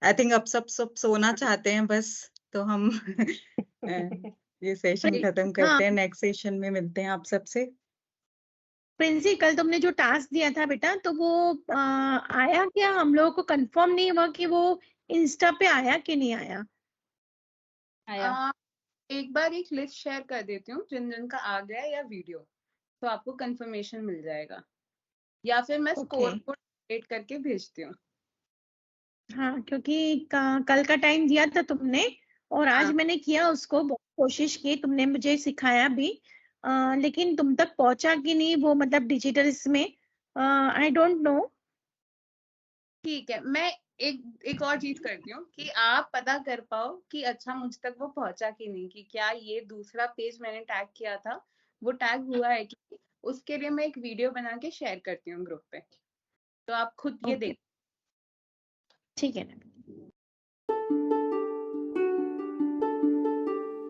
आई थिंक अब सब सोना चाहते हैं बस, तो हम ये सेशन खत्म हाँ करते हैं, नेक्स्ट सेशन में मिलते हैं आप सबसे। प्रिंसी कल तुमने जो टास्क दिया था बेटा, तो वो आया क्या? हम लोगों को कंफर्म नहीं हुआ कि वो इंस्टा पे आया कि नहीं आया। एक बार एक लिस्ट शेयर कर देती हूँ जिन जिन का आ गया या वीडियो, तो आपको कंफर्मेशन मिल जाएगा, या फिर मैं स्कोर को अपडेट करके भेजती हूँ। हाँ, क्योंकि कल का टाइम दिया था तुमने और आज मैंने किया, उसको बहुत कोशिश की, तुमने मुझे सिखाया भी, लेकिन तुम तक पहुंचा कि नहीं वो, मतलब डिजिटल इसमें आई डोंट नो। ठीक है, मैं एक और चीज करती हूँ कि आप पता कर पाओ कि अच्छा मुझ तक वो पहुंचा कि नहीं, कि क्या ये दूसरा पेज मैंने टैग किया था वो टैग हुआ है कि, उसके लिए मैं एक वीडियो बना के शेयर करती हूँ ग्रुप पे, तो आप खुद ये देख। ठीक है ना।